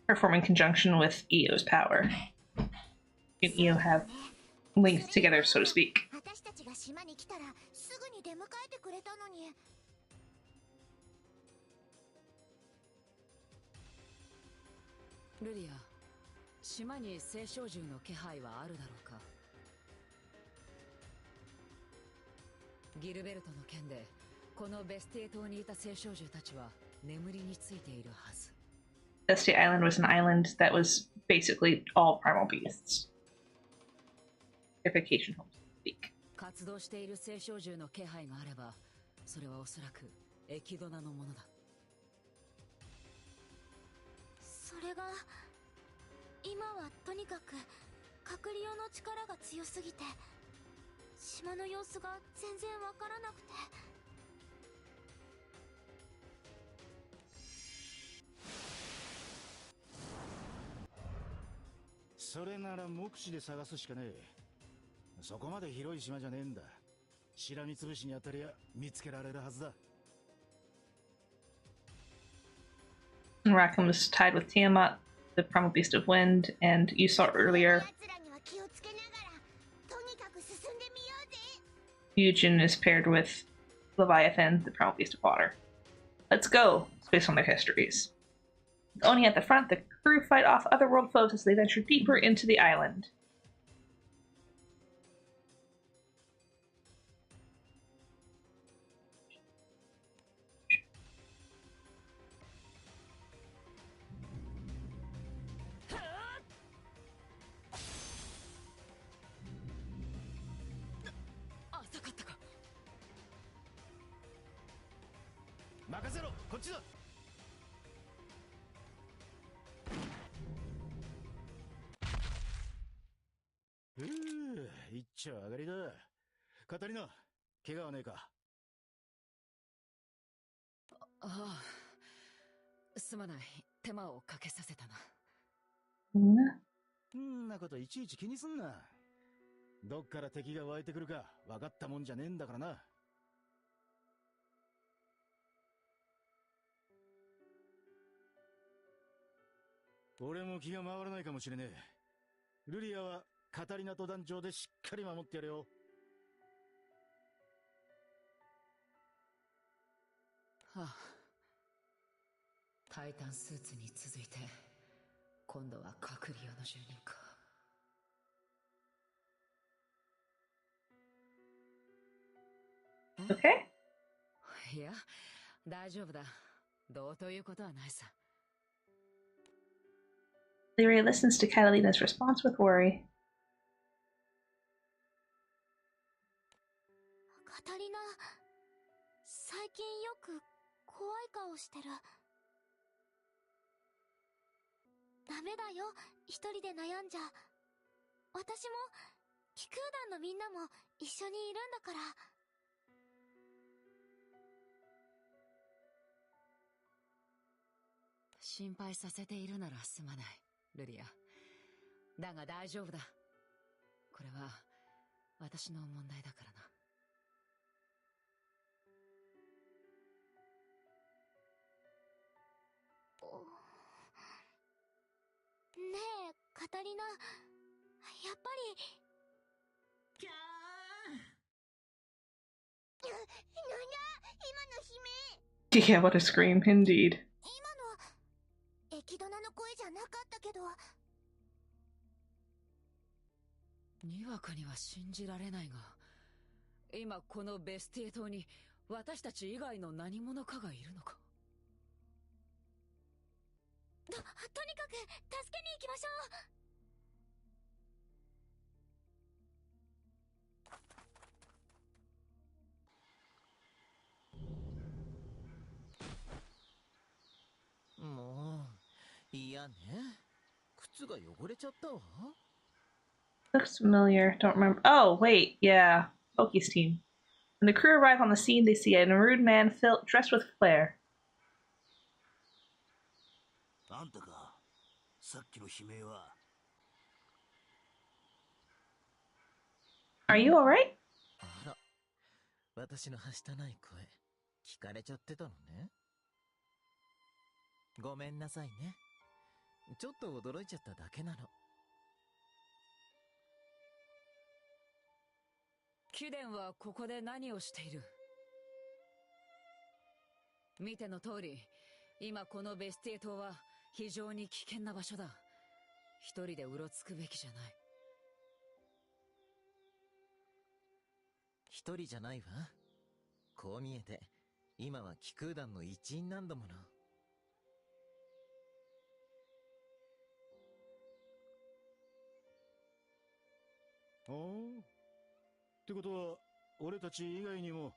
Her form in conjunction with Io's power. And Io have linked together, so to speak. Lulia, 島に聖少獣の気配はあるだろうか。ギルベルトの件でこのベスティエ島にいた聖少獣たちは眠りについているはず。Bestia Island was an island that was basically all primal beasts. Their vacation home, so to speak. 活動している聖少獣の気配があれば、それはおそらくエキドナのものだ。それが今はとにかく隔離用の力が強すぎて島の様子が全然わからなくて。それなら目視で探すしかねえ。そこまで広い島じゃねえんだ。しらみつぶしに当たりゃ見つけられるはずだ。Rackham was tied with Tiamat, the primal beast of wind, and you saw earlier Yujin is paired with Leviathan, the primal beast of water. Let's go, based on their histories. With Oni at the front, the crew fight off otherworld foes as they venture deeper into the island.一丁上がりだ。カタリナ、怪我はねえか？ああ、すまない。手間をかけさせたな。んなこといちいち気にすんな。どっから敵が湧いてくるか分かったもんじゃねえんだからな。俺も気が回らないかもしれねえ。ルリアはカタリナと団長でしっかり守ってやれよ。はあ、タイタンスーツに続いて今度は隔離用の住人か。Okay? いや、大丈夫だ。どうということはないさ。Lyria listens to Catalina's response with worry. カタリナ、最近よく怖い顔してる。ダメだよ、一人で悩んじゃ。私も、気空団のみんなも一緒にいるんだから。心配させているならすまない、ルリア。だが大丈夫だ。これは、私の問題だからな。ねえ、カタリナ、やっぱり。キャー。なんだ、今の悲鳴。Yeah, what a scream, indeed. エキドナの声じゃなかったけど。にわかには信じられないが、今このベスティエ島に私たち以外の何者かがいるのか。とにかく助けに行きましょう。もう、いやね。靴が汚れちゃったわ。Looks familiar. Don't remember. Oh, wait. Yeah. Poki's team. When the crew arrive on the scene, they see a maroon man dressed with flair. あんたか、さっきの悲鳴は。Are you alright? あら、私のはしたない声、聞かれちゃってたのね。ごめんなさいね。ちょっと驚いちゃっただけなの。貴殿はここで何をしている？見ての通り、今このベスティエ島は非常に危険な場所だ。一人でうろつくべきじゃない。一人じゃないわ。こう見えて、今は気空団の一員なんだもの。おお。ってことは、俺たち以外にも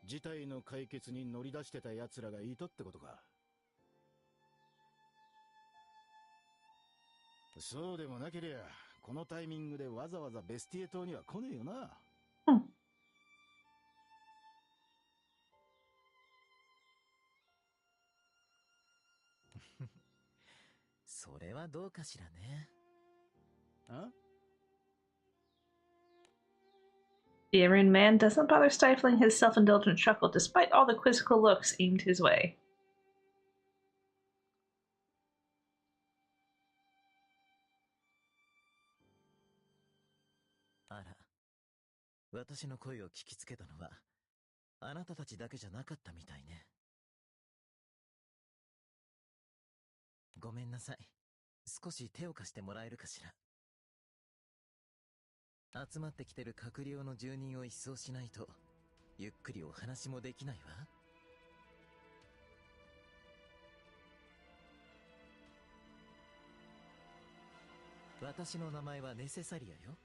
事態の解決に乗り出してた奴らがいたってことか。そうでもなけりゃ、このタイミングでわざわざベスティエ島には来ねえよな。それはどうかしらね。あThe maroon man doesn't bother stifling his self-indulgent chuckle despite all the quizzical looks aimed his way. 私の声を聞きつけたのは、あなたたちだけじゃなかったみたいね。ごめんなさい。少し手を貸してもらえるかしら。集まってきてる閣僚の住人を一掃しないと、ゆっくりお話もできないわ。私の名前はネセサリアよ。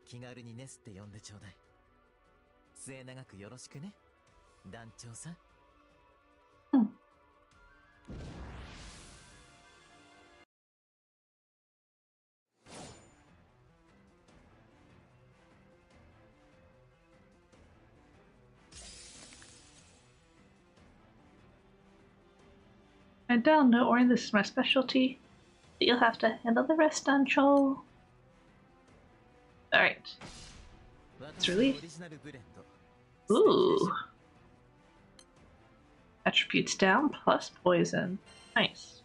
気軽にネスって呼んでちょうだい。末永くよろしくね、団長さん。I don't know, or this is my specialty. But you'll have to handle the rest, Dancho. Alright. Let's relief. Ooh. Attributes down plus poison. Nice.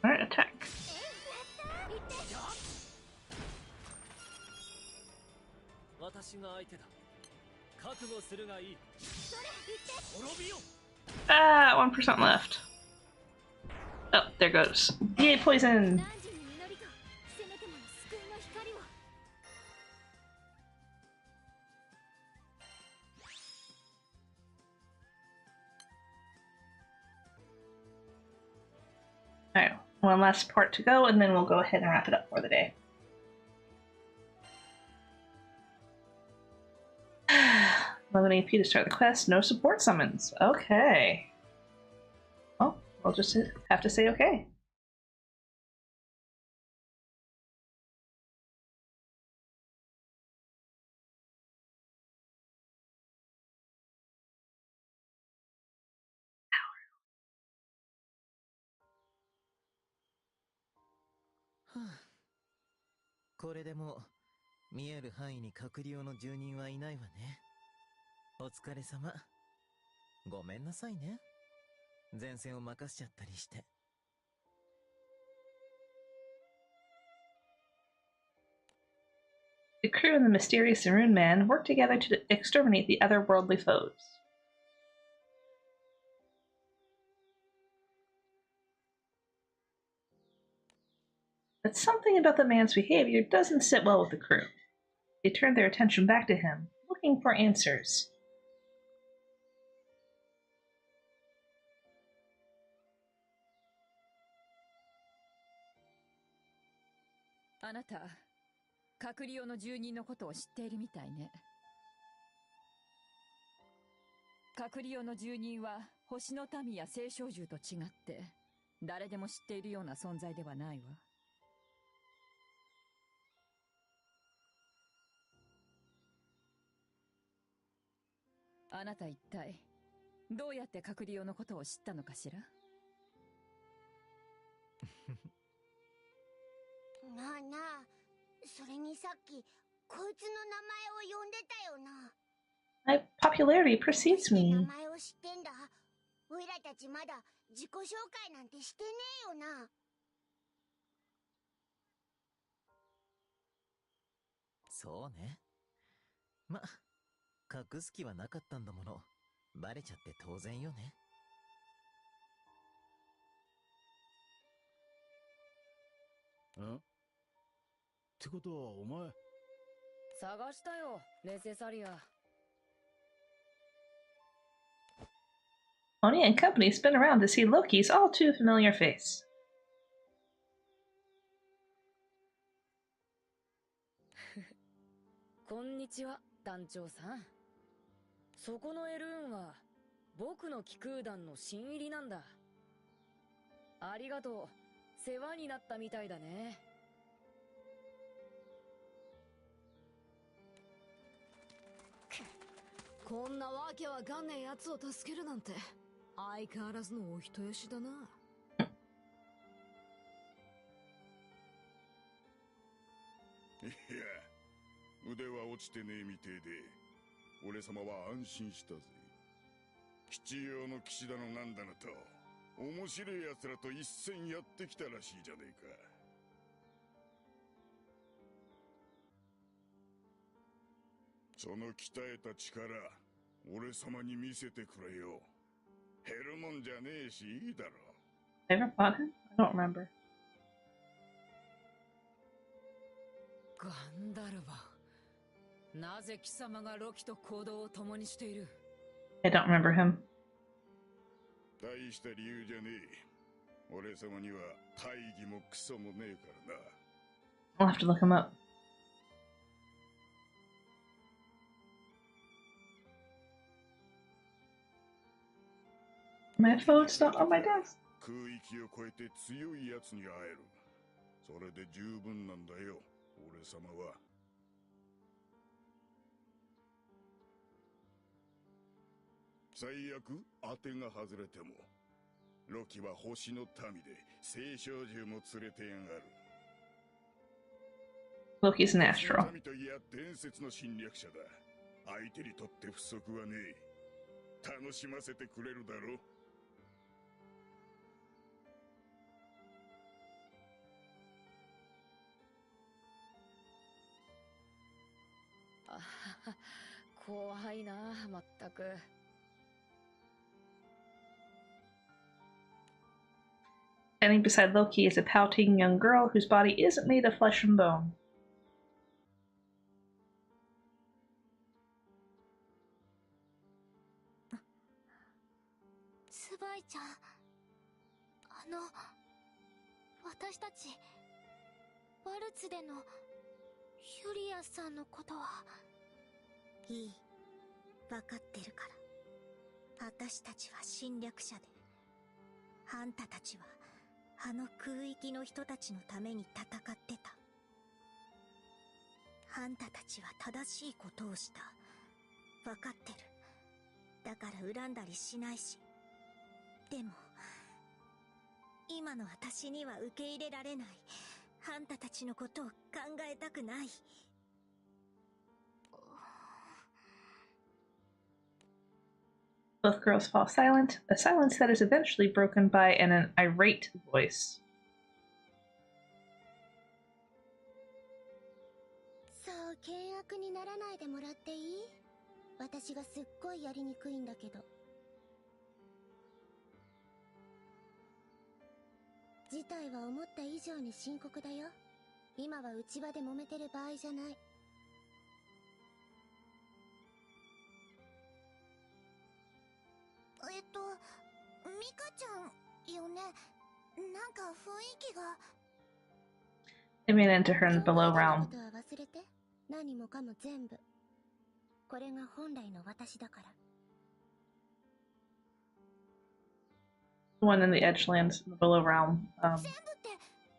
Alright, attack. Ah, 1% left. Oh, there goes. Yay, poison! Alright, one last part to go, and then we'll go ahead and wrap it up for the day. 11 AP to start the quest, no support summons. Okay. Well, we'll just have to say okay. Huh. これでも見える範囲に閣僚の住人はいないわね。お疲れ様。ごめんなさいね。前線を任せちゃったりして。The crew and the mysterious Maroon Man work together to exterminate the otherworldly foes. But something about the man's behavior doesn't sit well with the crew. They turn their attention back to him, looking for answers. あなた、閣僚の住人のことを知っているみたいね。閣僚の住人は星の民や聖少獣と違って誰でも知っているような存在ではないわ。あなた一体どうやって閣僚のことを知ったのかしら？なあなあ、それにさっきこいつの名前を呼んでたよな。My popularity precedes me. 名前を知ってんだ。おいらたちまだ自己紹介なんてしてねえよな。そうね。ま、隠す気はなかったんだもの。バレちゃって当然よね。ん？ってことはお前。探したよ、ネセサリア。Oni and company spin around to see Loki's all too familiar face. こんにちは、団長さん。そこのエルーンは僕の気空団の新入りなんだ。ありがとう。世話になったみたいだね。こんなわけわかんねえ奴を助けるなんて相変わらずのお人よしだな。いや、腕は落ちてねえみてえで、俺様は安心したぜ。七葉の騎士だのなんだのと、面白い奴らと一戦やってきたらしいじゃねえか。その鍛えた力、俺様に見せてくれよ。減るもんじゃねえし、いいだろ。Ever fought him? I don't remember. ガンダルバ。なぜ貴様がロキと行動を共にしている？ I don't remember him. 大した理由じゃねえ。俺様には大義もクソもねえからな。I'll have to look him up. My phone's not on my desk. 空域を超えて強い奴に会える。それで十分なんだよ、俺様は。最悪当てが外れても、ロキは星の民で聖少獣も連れてやがる。 Loki's an astral. 民といや伝説の侵略者だ。相手にとって不足はねえ。楽しませてくれるだろ。あはは、怖いな、まったく。Standing beside Loki is a pouting young girl whose body isn't made of flesh and bone. スバイちゃん、私たちワルツでのユリアさんのことは。いい、分かってるから。私たちは侵略者で、あんたたちはあの空域の人たちのために戦ってた。あんたたちは正しいことをした。分かってる。だから恨んだりしないし。でも今の私には受け入れられない。あんたたちのことを考えたくない。Both girls fall silent, a silence that is eventually broken by an irate voice. そう、険悪にならないでもらっていい？私がすっごいやりにくいんだけど。事態は思った以上に深刻だよ。今は内場で揉めてる場合じゃない。ミカちゃんよね。なんか雰囲気が。They made it into her in the below realm. ことは忘れて。何もかも全部。これが本来の私だから。The one in the Edgelands, in the below realm, 全部って、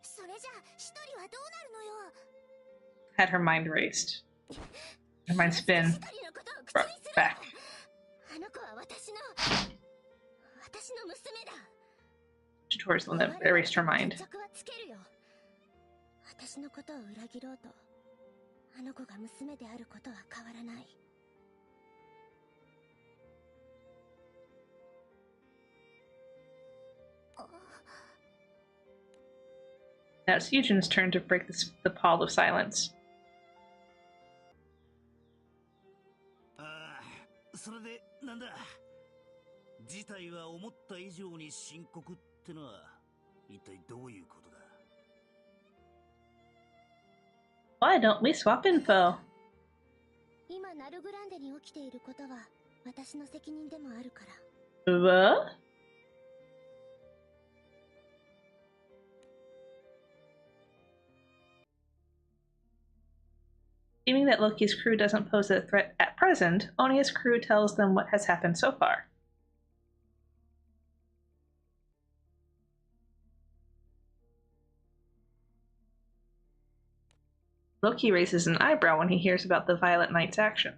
それじゃ一人はどうなるのよ。 had her mind erased. Her mind spin. Brought back. あの子は私の娘だ。She towards the limb, erased her mind. 決着はつけるよ。私のことを裏切ろうと、あの子が娘であることは変わらない。Now it's Eugen's turn to break the pall of silence. ああ、それでなんだ。事態は思った以上に深刻ってのは一体どういうことだ。 Why don't we swap info? 今ナルグランデに起きていることは私の責任でもあるから。What? Seeming that Loki's crew doesn't pose a threat at present, Onia's crew tells them what has happened so far. Loki raises an eyebrow when he hears about the Violet Knight's actions.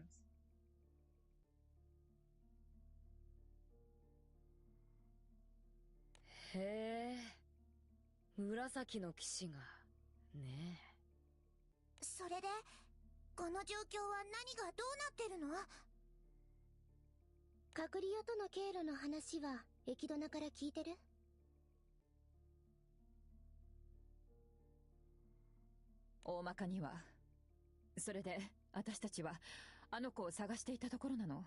紫の騎士がねえ。それでこの状況は何がどうなってるの？カクリオとの経路の話はエキドナから聞いてる？大まかには。それで私たちはあの子を探していたところなの。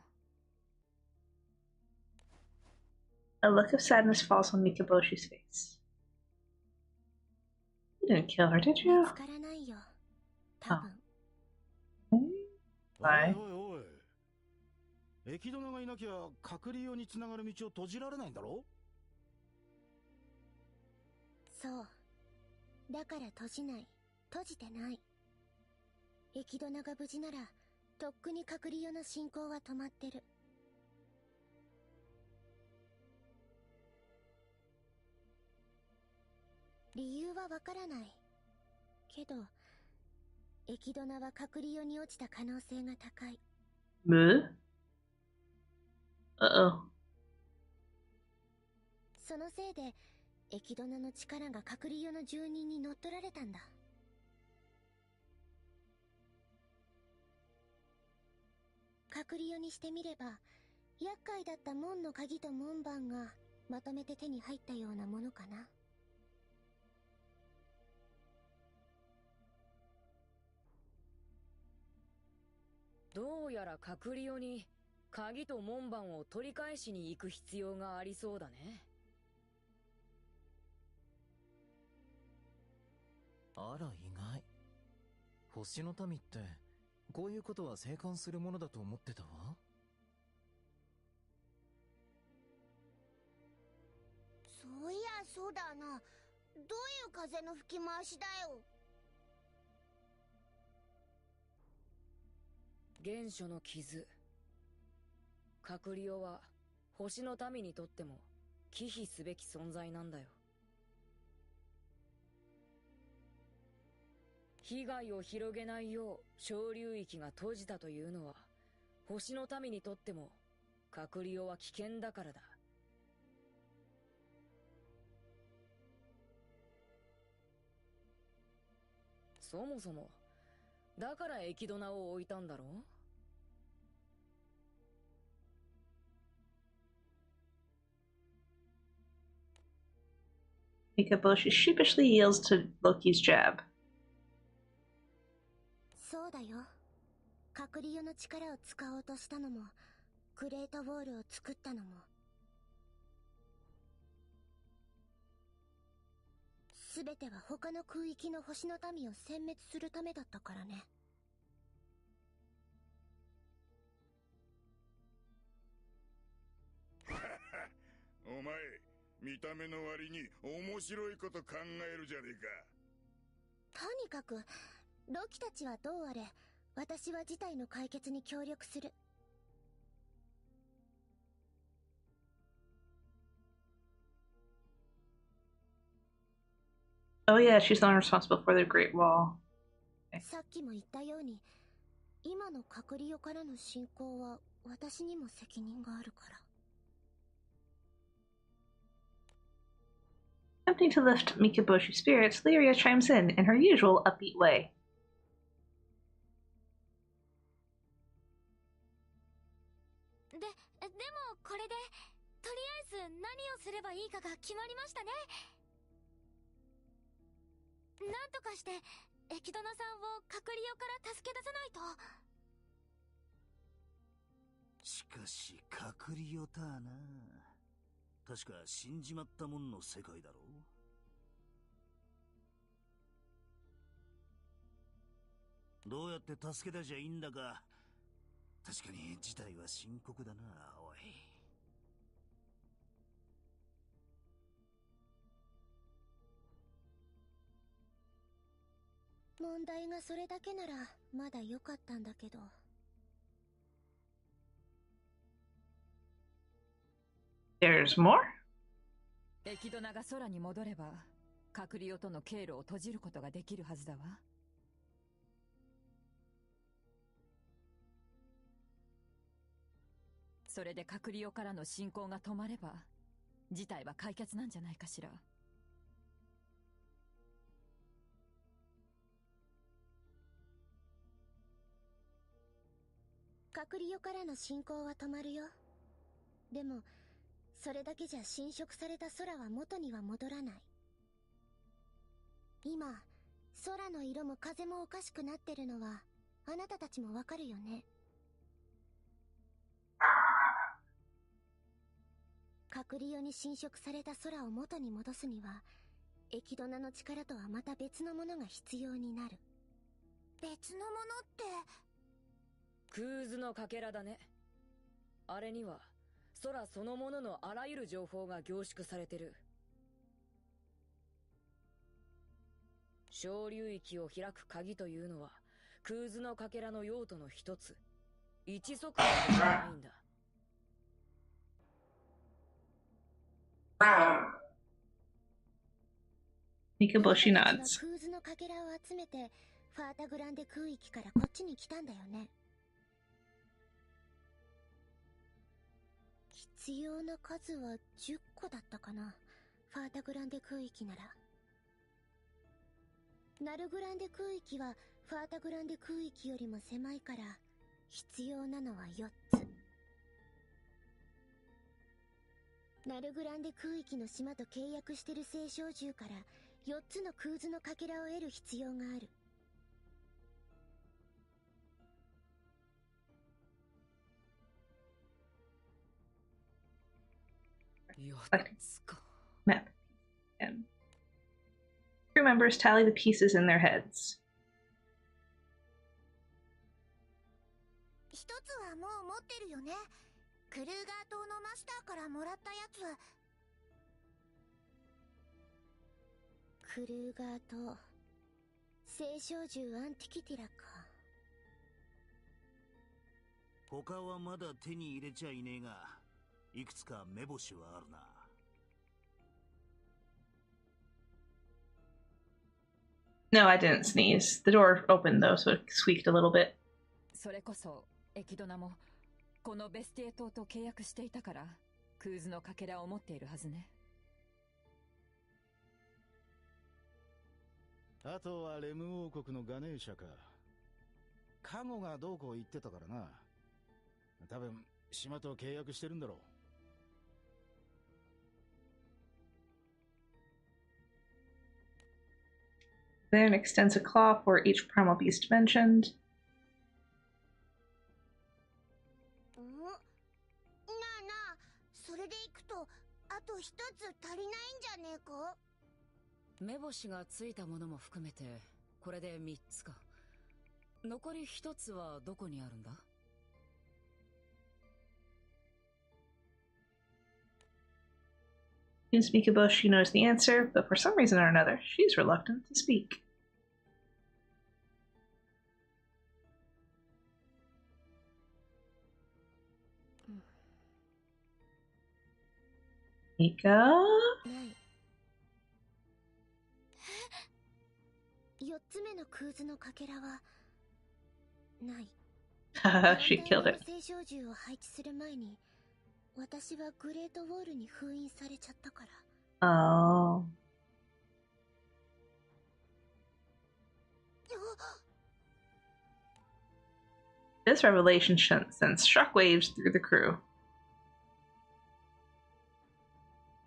A look of sadness falls on Mikaboshi's face. You didn't kill her, did you? 見つからないよ、多分。Why? おいおい。エキドナがいなきゃカクリオにつながる道を閉じられないんだろ？そう。だから閉じない。閉じてない。エキドナが無事なら、とっくにカクリオの進行は止まってる。理由はわからない。けど、エキドナはカクリオに落ちた可能性が高い。Uh-oh. そのせいで、エキドナの力がカクリオの住人に乗っ取られたんだ。カクリオにしてみれば、厄介だった門の鍵と門番がまとめて手に入ったようなものかな。どうやらカクリオに鍵と門番を取り返しに行く必要がありそうだね。あら意外。星の民ってこういうことは静観するものだと思ってたわ。そういやそうだな。どういう風の吹き回しだよ。原初の傷。カクリオは星の民にとっても忌避すべき存在なんだよ。被害を広げないよう小流域が閉じたというのは、星の民にとってもカクリオは危険だからだ。そもそもだからエキドナを置いたんだろう。Mikaboshi sheepishly yields to Loki's jab. そうだよ。カクリオの力を使おうとしたのも、グレートウォールを作ったのも、すべては他の空域の星の民を殲滅するためだったからね。お前、見た目の割に面白いこと考えるじゃねえか。とにかく、ロキたちはどうあれ、私は事態の解決に協力する。Oh yeah, she's the one responsible for the Great Wall. さっきも言ったように、今のカクリオからの進行は私にも責任があるから。Attempting to lift Mikaboshi's spirits, Lyria chimes in her usual upbeat way. でもこれで、とりあえず何をすればいいかが決まりましたね。なんとかして、エキドナさんをカクリオから助け出さないと。しかし、カクリオターな。確か死んじまったもんの世界だろう。どうやって助け出しゃいいんだか。確かに事態は深刻だな、おい。問題がそれだけならまだ良かったんだけど。There's more? エキドナが空に戻れば、カクリオとの経路を閉じることができるはずだわ。それでカクリオからの進行が止まれば、事態は解決なんじゃないかしら。隔離からの進行は止まるよ。でもそれだけじゃ侵食された空は元には戻らない。今空の色も風もおかしくなってるのはあなたたちもわかるよね。隔離用に侵食された空を元に戻すにはエキドナの力とはまた別のものが必要になる。別のものって？クーズのかけらだね。あれには空そのもののあらゆる情報が凝縮されてる。小流域を開く鍵というのはクーズのかけらの用途の一つ、一速度じゃないんだ。Mikaboshi nods. クーズのかけらを集めてファータグランデ空域からこっちに来たんだよね。必要な数は10個だったかな。ファータグランデ空域なら。ナルグランデ空域はファータグランデ空域よりも狭いから必要なのは4つ。ナルグランデ空域の島と契約してる青少獣から4つのクーズのかけらを得る必要がある。Map. And crew members tally the pieces in their heads. 一つはもう持ってるよね。クルーガー島のマスターからもらったやつ。クルーガー島、青少獣アンティキティラか。他はまだ手に入れちゃいねえが、いくつか目星はあるな。No, I didn't sneeze. The door opened though, so it squeaked a little bit. それこそエキドナもこのベスティエ島と契約していたからクーズのかけらを持っているはずね。あとはレム王国のガネーシャか。カゴがどうこう言ってたからな。多分島と契約してるんだろう。Then extends a claw for each primal beast mentioned. なあなあ、それでいくとあと一つ足りないんじゃねえか？目星がついたものも含めてこれで3つか。残り1つはどこにあるんだSince Mikaboshi knows the answer, but for some reason or another, she's reluctant to speak. Mika? 4つ目のクーズのかけらはない。She killed it. 青少獣を配置する前に私はグレートウォールに封印されちゃったから。Oh. This revelation sends shockwaves through the crew.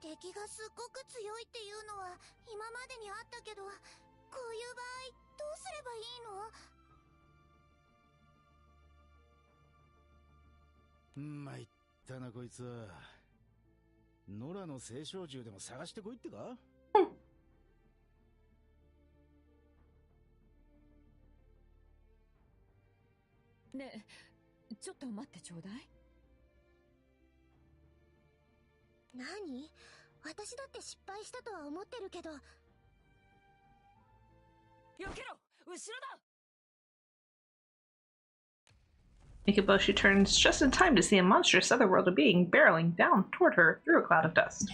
敵がすっごく強いっていうのは今までにあったけど、こういう場合どうすればいいの？参ったなこいつは。野良の青少獣でも探してこいってか？ねえ、ちょっと待ってちょうだい。何？私だって失敗したとは思ってるけど。避けろ！後ろだ！ Mikaboshi turns just in time to see a monstrous otherworldly being barreling down toward her through a cloud of dust.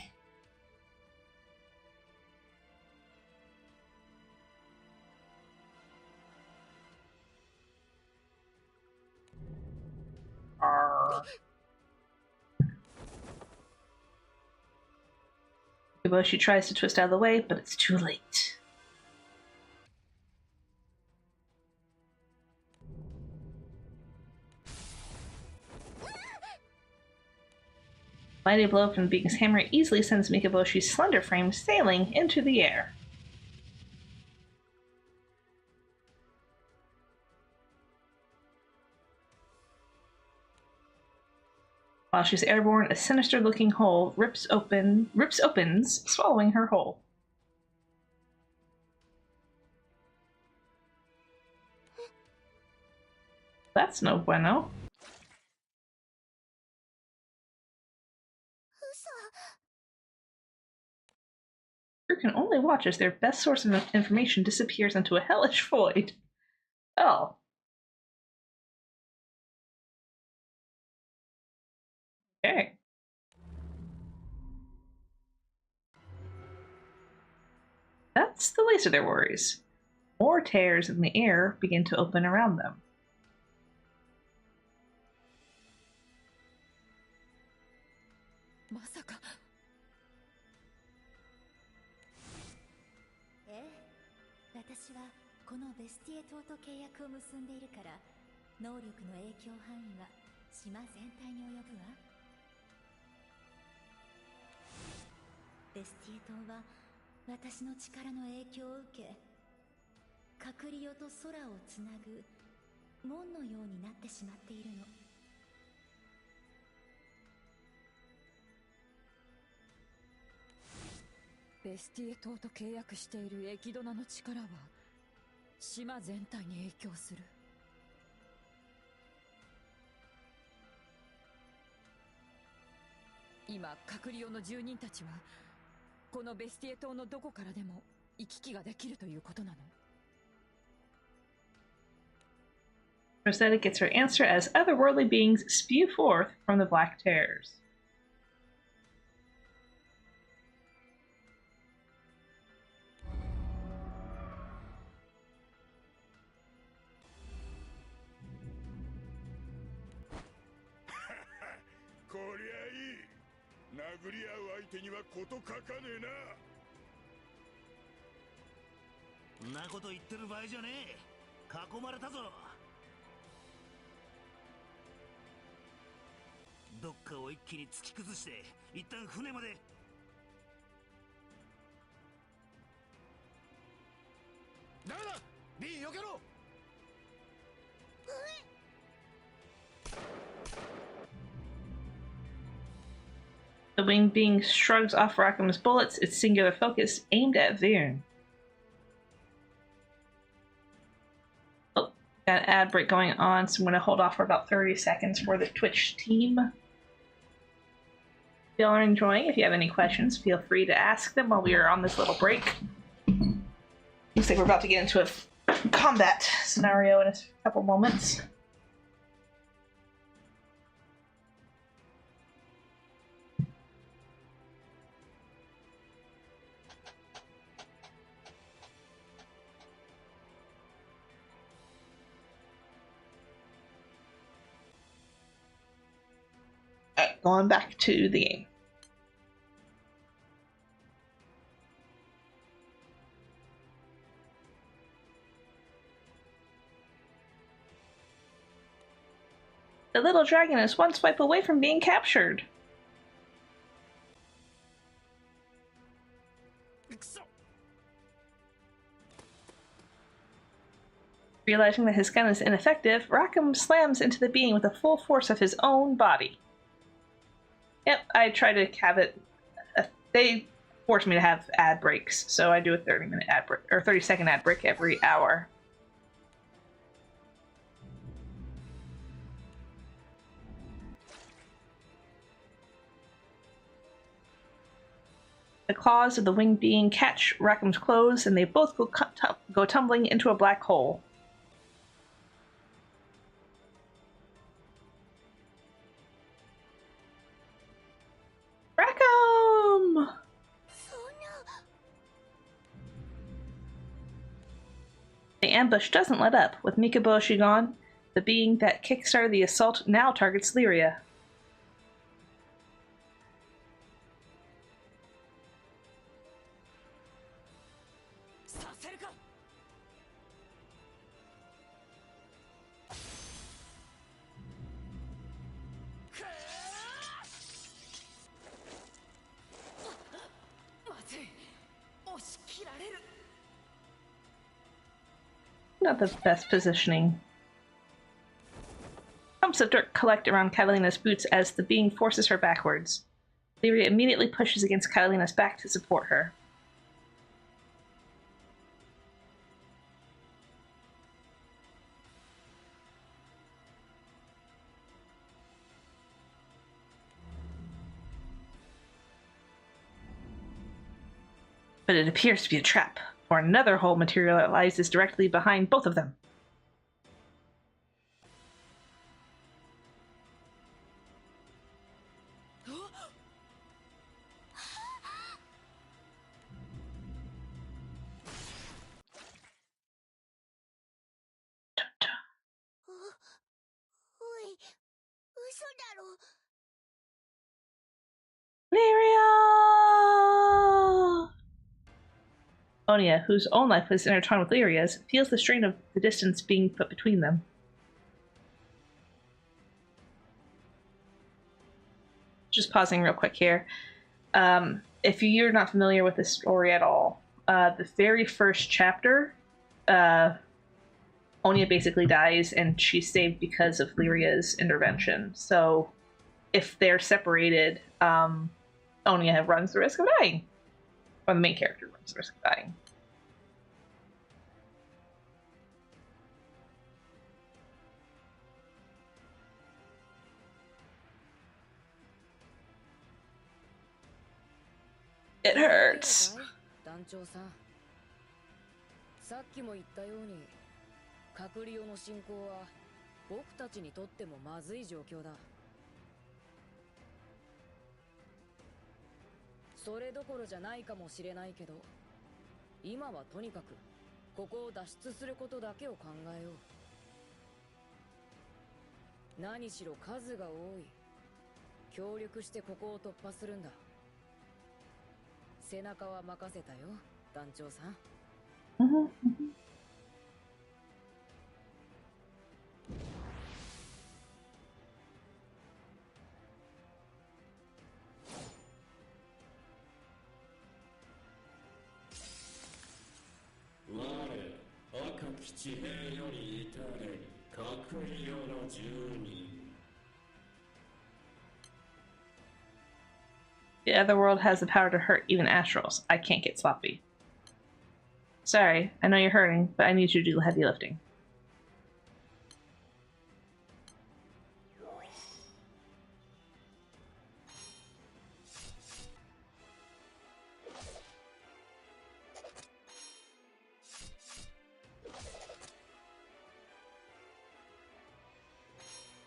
Mikaboshi tries to twist out of the way, but it's too late. Mighty blow from the being's hammer easily sends Mikaboshi's slender frame sailing into the air. While she's airborne, a sinister-looking hole opens, swallowing her whole. That's no bueno. You can only watch as their best source of information disappears into a hellish void. Oh. Okay. That's the least of their worries. More tears in the air begin to open around them. Eh, 私はこのベスティエ島と契約を結んでいるから、能力の影響範囲は島全体に及ぶわ。ベスティエ島は私の力の影響を受け、カクリオと空をつなぐ門のようになってしまっているの。ベスティエ島と契約しているエキドナの力は島全体に影響する。今カクリオの住人たちはこのベスティエ島のどこからでも行き来ができるということなの？ Rosetta gets her answer as otherworldly beings spew forth from the black tears. The winged being shrugs off Rackham's bullets, its singular focus aimed at Vyrn. Oh, got an ad break going on, so I'm going to hold off for about 30 seconds for the Twitch team. If y'all are enjoying, if you have any questions, feel free to ask them while we are on this little break. Looks like we're about to get into a combat scenario in a couple moments. Alright, going back to the game. The little dragon is one swipe away from being captured. Realizing that his gun is ineffective, Rackham slams into the being with the full force of his own body. Yep, I try to have it. They force me to have ad breaks, so I do a 30-minute ad break or 30-second ad break every hour. The claws of the winged being catch Rackham's clothes, and they both go tumbling into a black hole. Rackham! The ambush doesn't let up. With Mikaboshi gone, the being that kickstarted the assault now targets Lyria. Not the best positioning. Clumps of dirt collect around Catalina's boots as the being forces her backwards. Lyria immediately pushes against Catalina's back to support her. But it appears to be a trap, for another hole materializes directly behind both of them. Lyria! Onia, whose own life is intertwined with Lyria's, feels the strain of the distance being put between them. Just pausing real quick here. If you're not familiar with this story at all, the very first chapter, Onia basically dies, and she's saved because of Lyria's intervention. So, if they're separated, Onia runs the risk of dying. Or the main character runs the risk of dying. It hurts. 団長さん、さっきも言ったように、隔離用の進行は僕たちにとってもまずい状況だ。それどころじゃないかもしれないけど、今はとにかくここを脱出することだけを考えよう。何しろ数が多い。協力してここを突破するんだ。背中は任せたよ、団長さん。我、赤き地平より至れ、隔離用の住人。The other world has the power to hurt even astrals. I can't get sloppy. Sorry, I know you're hurting, but I need you to do the heavy lifting.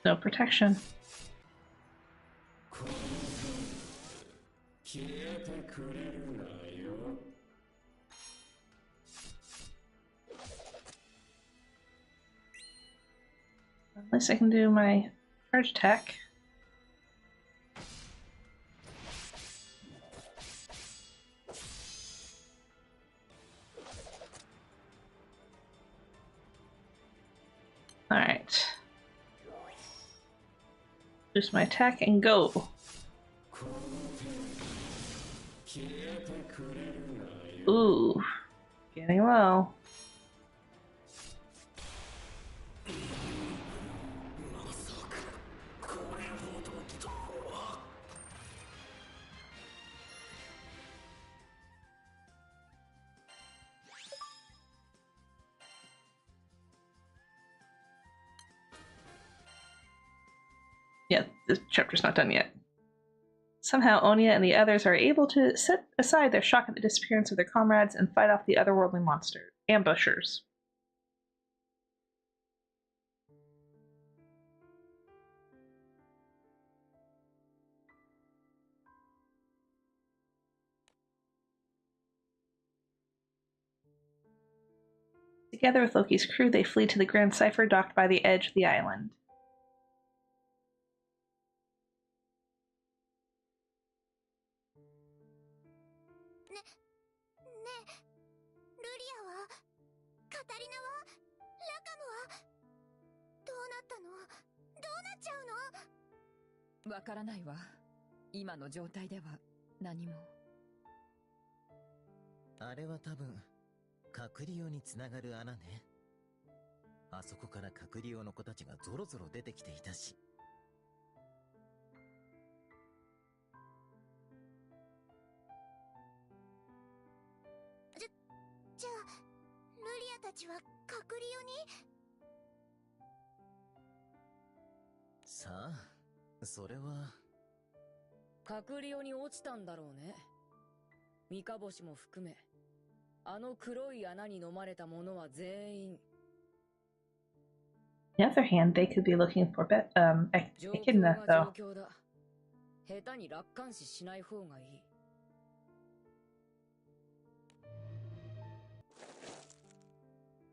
No protection. At least I can do my charge attack. Alright. Boost my attack and go. Ooh. Getting low. Yeah, this chapter's not done yet. Somehow, Onia and the others are able to set aside their shock at the disappearance of their comrades and fight off the otherworldly monster ambushers. Together with Loki's crew, they flee to the Grand Cipher docked by the edge of the island. Katarina はラカムはどうなったの？どうなっちゃうの？わからないわ。今の状態では何も。あれは多分隔離用につながる穴ね。あそこから隔離用の子たちがゾロゾロ出てきていたし。じゃあ、ルリアたちは隔離用に？さあ、それは。隔離用に落ちたんだろうね。三日星も含め、あの黒い穴に飲まれた者は全員。On the other hand, they could be looking for echidna, 状 though. 況だ。下手に楽観視しない方がいい。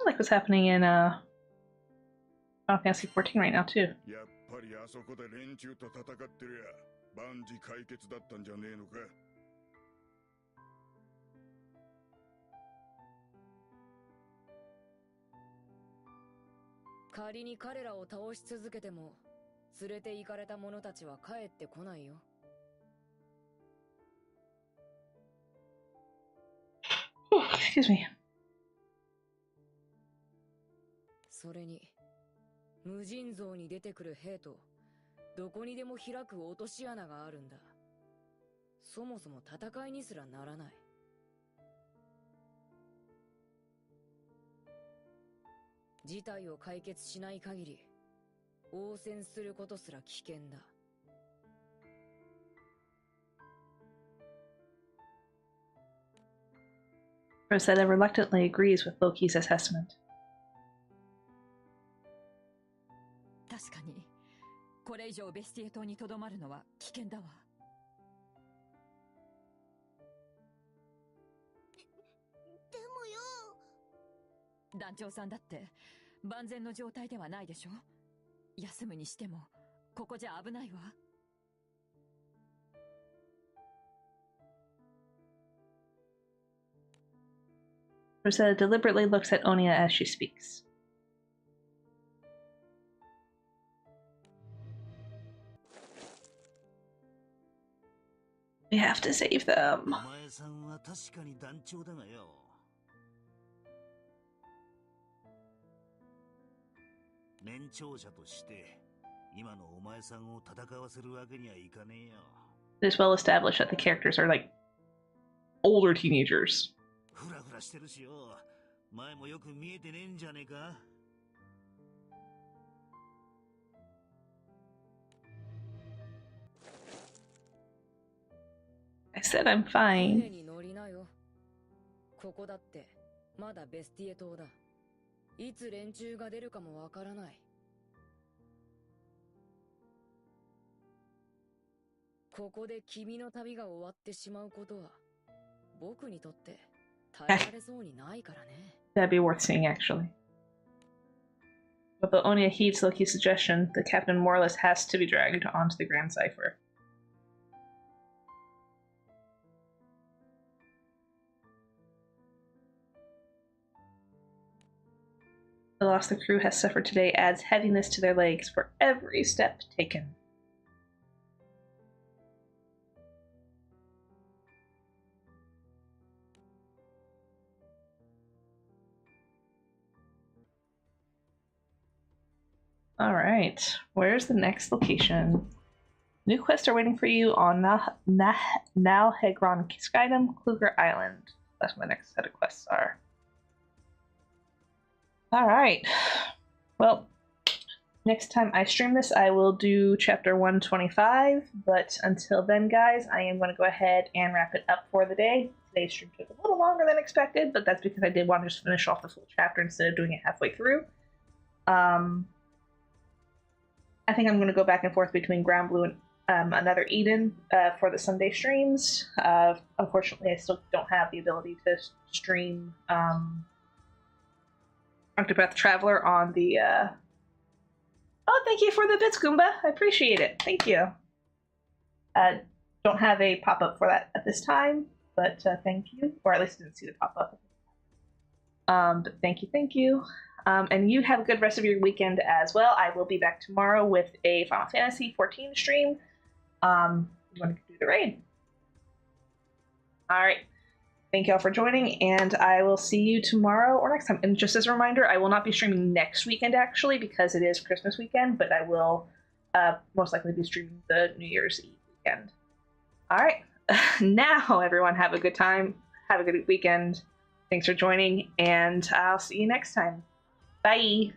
Like what's happening in Final Fantasy 14 right now, too. やっぱりあそこで連中と戦ってりゃ万事解決だったんじゃねえのか。仮に彼らを倒し続けても、連れて行かれた者たちは帰ってこないよ。Excuse me. それに、無尽蔵に出てくる兵と、どこにでも開く落とし穴があるんだ。そもそも戦いにすらならない。事態を解決しない限り、応戦することすら危険だ。Rosetta reluctantly agrees with Loki's assessment. 確かに、これ以上ベスティエ島にとどまるのは危険だわ。でもよ。団長さんだって万全の状態ではないでしょ。休むにしてもここじゃ危ないわ。Rosetta deliberately looks at Onia as she speaks. We have to save them. お前さんは確かに団長だがよ。年長者として今のお前さんを戦わせるわけにはいかねえよ。It is well established that the characters are like older teenagers. フラフラしてるしよ。前もよく見えてねえんじゃねえか。I said I'm fine. 船に乗りなよ。ここだってまだベスティエ島だ。いつ連中が出るかもわからない。ここで君の旅が終わってしまうことは僕にとって耐えられそうにないからね。That'd be worth seeing, actually. But Onia heeds Loki's suggestion. The captain more or less has to be dragged onto the Grand Cipher. The loss the crew has suffered today adds heaviness to their legs for every step taken. Alright, where's the next location? New quests are waiting for you on Nalhegron Skydom, Kluger Island. That's what my next set of quests are. Alright. Well, next time I stream this, I will do chapter 125. But until then, guys, I am going to go ahead and wrap it up for the day. Today's stream took a little longer than expected, but that's because I did want to just finish off the full chapter instead of doing it halfway through. I think I'm going to go back and forth between Granblue and another Eden for the Sunday streams. Unfortunately, I still don't have the ability to stream Octopath Traveler on the... Oh, thank you for the bits, Goomba. I appreciate it. Thank you. Don't have a pop-up for that at this time, but thank you. Or at least I didn't see the pop-up. But thank you, thank you. And you have a good rest of your weekend as well. I will be back tomorrow with a Final Fantasy 14 stream. I'm going to do the raid. Alright. Thank you all for joining, and I will see you tomorrow or next time. And just as a reminder, I will not be streaming next weekend, actually, because it is Christmas weekend, but I will most likely be streaming the New Year's Eve weekend. All right. Now, everyone, have a good time. Have a good weekend. Thanks for joining, and I'll see you next time. Bye.